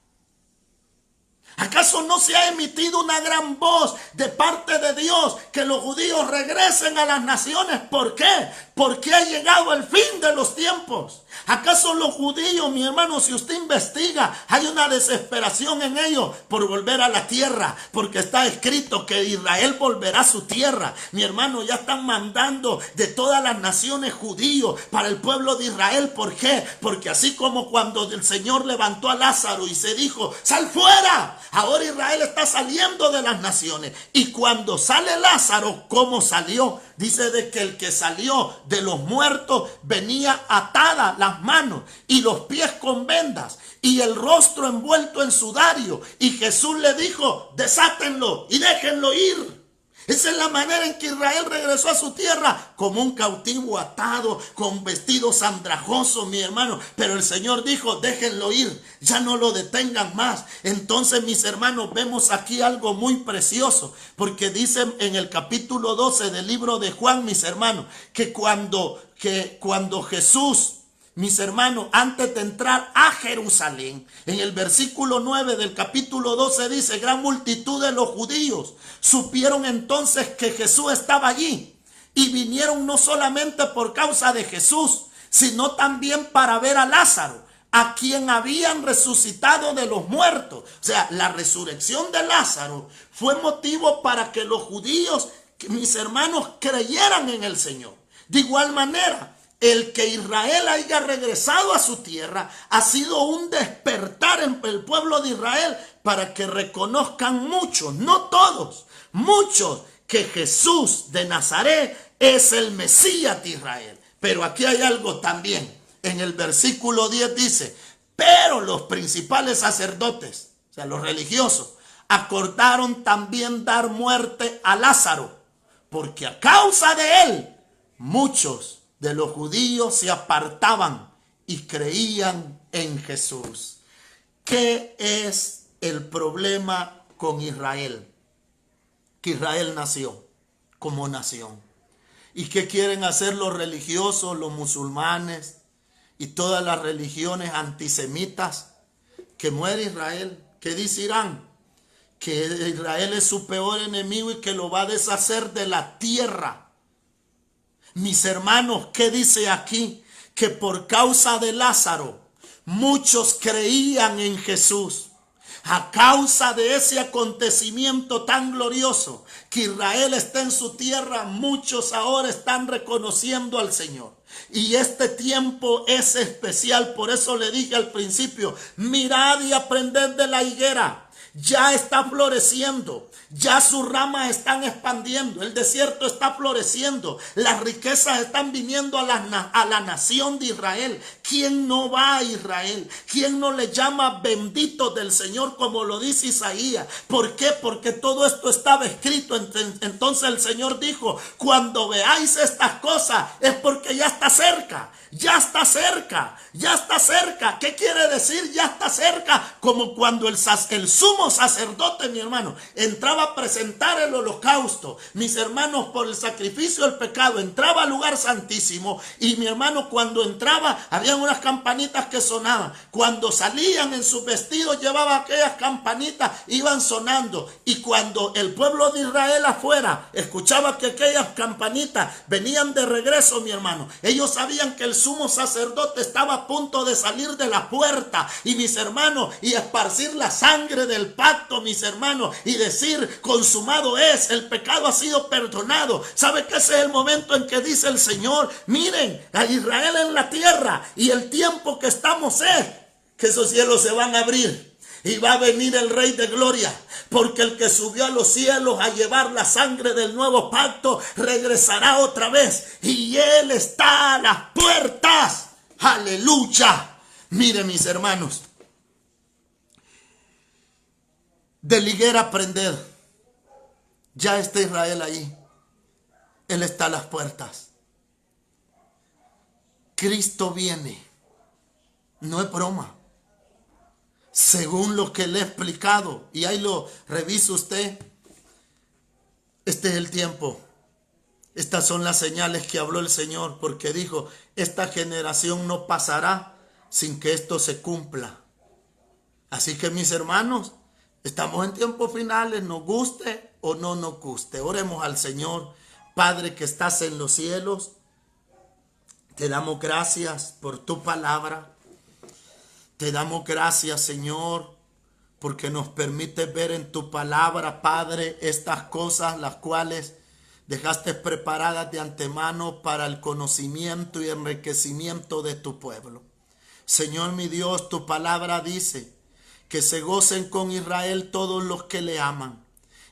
¿Acaso ¿Acaso no se ha emitido una gran voz de parte de Dios que los judíos regresen a las naciones? ¿Por qué? Porque ha llegado el fin de los tiempos. ¿Acaso los judíos, mi hermano, si usted investiga, hay una desesperación en ellos por volver a la tierra? Porque está escrito que Israel volverá a su tierra. Mi hermano, ya están mandando de todas las naciones judíos para el pueblo de Israel. ¿Por qué? Porque así como cuando el Señor levantó a Lázaro y se dijo, sal fuera, ahora Israel está saliendo de las naciones. Y cuando sale Lázaro, ¿cómo salió? Dice de que el que salió de los muertos venía atada las manos y los pies con vendas y el rostro envuelto en sudario. Y Jesús le dijo, desátenlo y déjenlo ir. Esa es la manera en que Israel regresó a su tierra, como un cautivo atado, con vestidos andrajosos, mi hermano. Pero el Señor dijo, déjenlo ir, ya no lo detengan más. Entonces, mis hermanos, vemos aquí algo muy precioso, porque dice en el capítulo 12 del libro de Juan, mis hermanos, que cuando Jesús, mis hermanos, antes de entrar a Jerusalén, en el versículo 9 del capítulo 12 dice, gran multitud de los judíos supieron entonces que Jesús estaba allí y vinieron no solamente por causa de Jesús, sino también para ver a Lázaro, a quien habían resucitado de los muertos. O sea, la resurrección de Lázaro fue motivo para que los judíos, mis hermanos, creyeran en el Señor. De igual manera, el que Israel haya regresado a su tierra ha sido un despertar en el pueblo de Israel para que reconozcan muchos, no todos, muchos, que Jesús de Nazaret es el Mesías de Israel. Pero aquí hay algo también. En el versículo 10 dice, pero los principales sacerdotes, o sea, los religiosos, acordaron también dar muerte a Lázaro, porque a causa de él, muchos de los judíos se apartaban y creían en Jesús. ¿Qué es el problema con Israel? Que Israel nació como nación. ¿Y qué quieren hacer los religiosos, los musulmanes y todas las religiones antisemitas? Que muere Israel. ¿Qué dirán? Que Israel es su peor enemigo y que lo va a deshacer de la tierra. Mis hermanos, ¿qué dice aquí? Que por causa de Lázaro, muchos creían en Jesús. A causa de ese acontecimiento tan glorioso, que Israel está en su tierra, muchos ahora están reconociendo al Señor. Y este tiempo es especial, por eso le dije al principio, mirad y aprended de la higuera. Ya está floreciendo, ya sus ramas están expandiendo, el desierto está floreciendo, las riquezas están viniendo a la nación de Israel. ¿Quién no va a Israel? ¿Quién no le llama bendito del Señor como lo dice Isaías? ¿Por qué? Porque todo esto estaba escrito. Entonces el Señor dijo, cuando veáis estas cosas es porque ya está cerca. Ya está cerca, ya está cerca. ¿Qué quiere decir ya está cerca? Como cuando el sumo sacerdote, mi hermano, entraba a presentar el holocausto, mis hermanos, por el sacrificio del pecado, entraba al lugar santísimo y mi hermano, cuando entraba, habían unas campanitas que sonaban. Cuando salían en sus vestidos, llevaba aquellas campanitas, iban sonando. Y cuando el pueblo de Israel afuera escuchaba que aquellas campanitas venían de regreso, mi hermano, ellos sabían que el sumo sacerdote estaba a punto de salir de la puerta y mis hermanos, y esparcir la sangre del pacto, mis hermanos, y decir, consumado es, el pecado ha sido perdonado. ¿Sabe que ese es el momento en que dice el Señor, miren a Israel en la tierra y el tiempo que estamos es que esos cielos se van a abrir? Y va a venir el Rey de Gloria, porque el que subió a los cielos a llevar la sangre del nuevo pacto regresará otra vez. Y Él está a las puertas. ¡Aleluya! Mire, mis hermanos, de la higuera aprender. Ya está Israel ahí. Él está a las puertas. Cristo viene. No es broma. Según lo que le he explicado, y ahí lo revisa usted, este es el tiempo. Estas son las señales que habló el Señor, porque dijo, esta generación no pasará sin que esto se cumpla. Así que, mis hermanos, Estamos en tiempos finales, nos guste o no nos guste. Oremos al Señor. Padre que estás en los cielos, te damos gracias por tu palabra. Te damos gracias, Señor, porque nos permite ver en tu palabra, Padre, estas cosas las cuales dejaste preparadas de antemano para el conocimiento y enriquecimiento de tu pueblo. Señor mi Dios, tu palabra dice que se gocen con Israel todos los que le aman.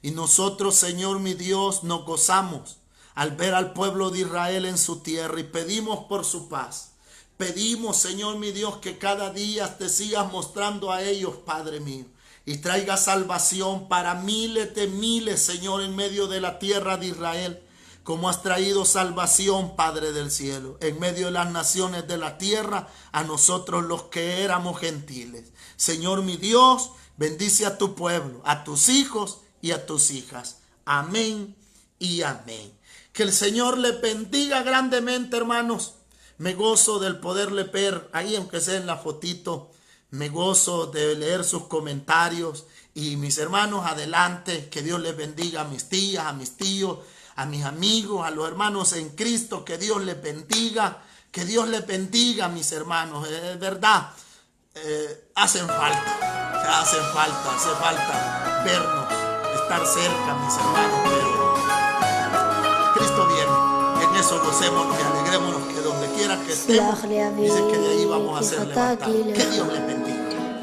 Y nosotros, Señor mi Dios, nos gozamos al ver al pueblo de Israel en su tierra y pedimos por su paz. Pedimos, Señor mi Dios, que cada día te sigas mostrando a ellos, Padre mío, y traiga salvación para miles de miles, Señor, en medio de la tierra de Israel, como has traído salvación, Padre del cielo, en medio de las naciones de la tierra, a nosotros los que éramos gentiles. Señor mi Dios, bendice a tu pueblo, a tus hijos y a tus hijas. Amén y amén. Que el Señor le bendiga grandemente, hermanos. Me gozo del poderle ver ahí, aunque sea en la fotito. Me gozo de leer sus comentarios. Y mis hermanos, adelante. Que Dios les bendiga a mis tías, a mis tíos, a mis amigos, a los hermanos en Cristo. Que Dios les bendiga. Que Dios les bendiga, mis hermanos. Es verdad, hace falta vernos, estar cerca, mis hermanos. Pero Cristo viene, en eso gocémonos y alegrémonos, que donde quiera que estemos, dice que de ahí vamos a ser levantados. Que Dios les bendiga.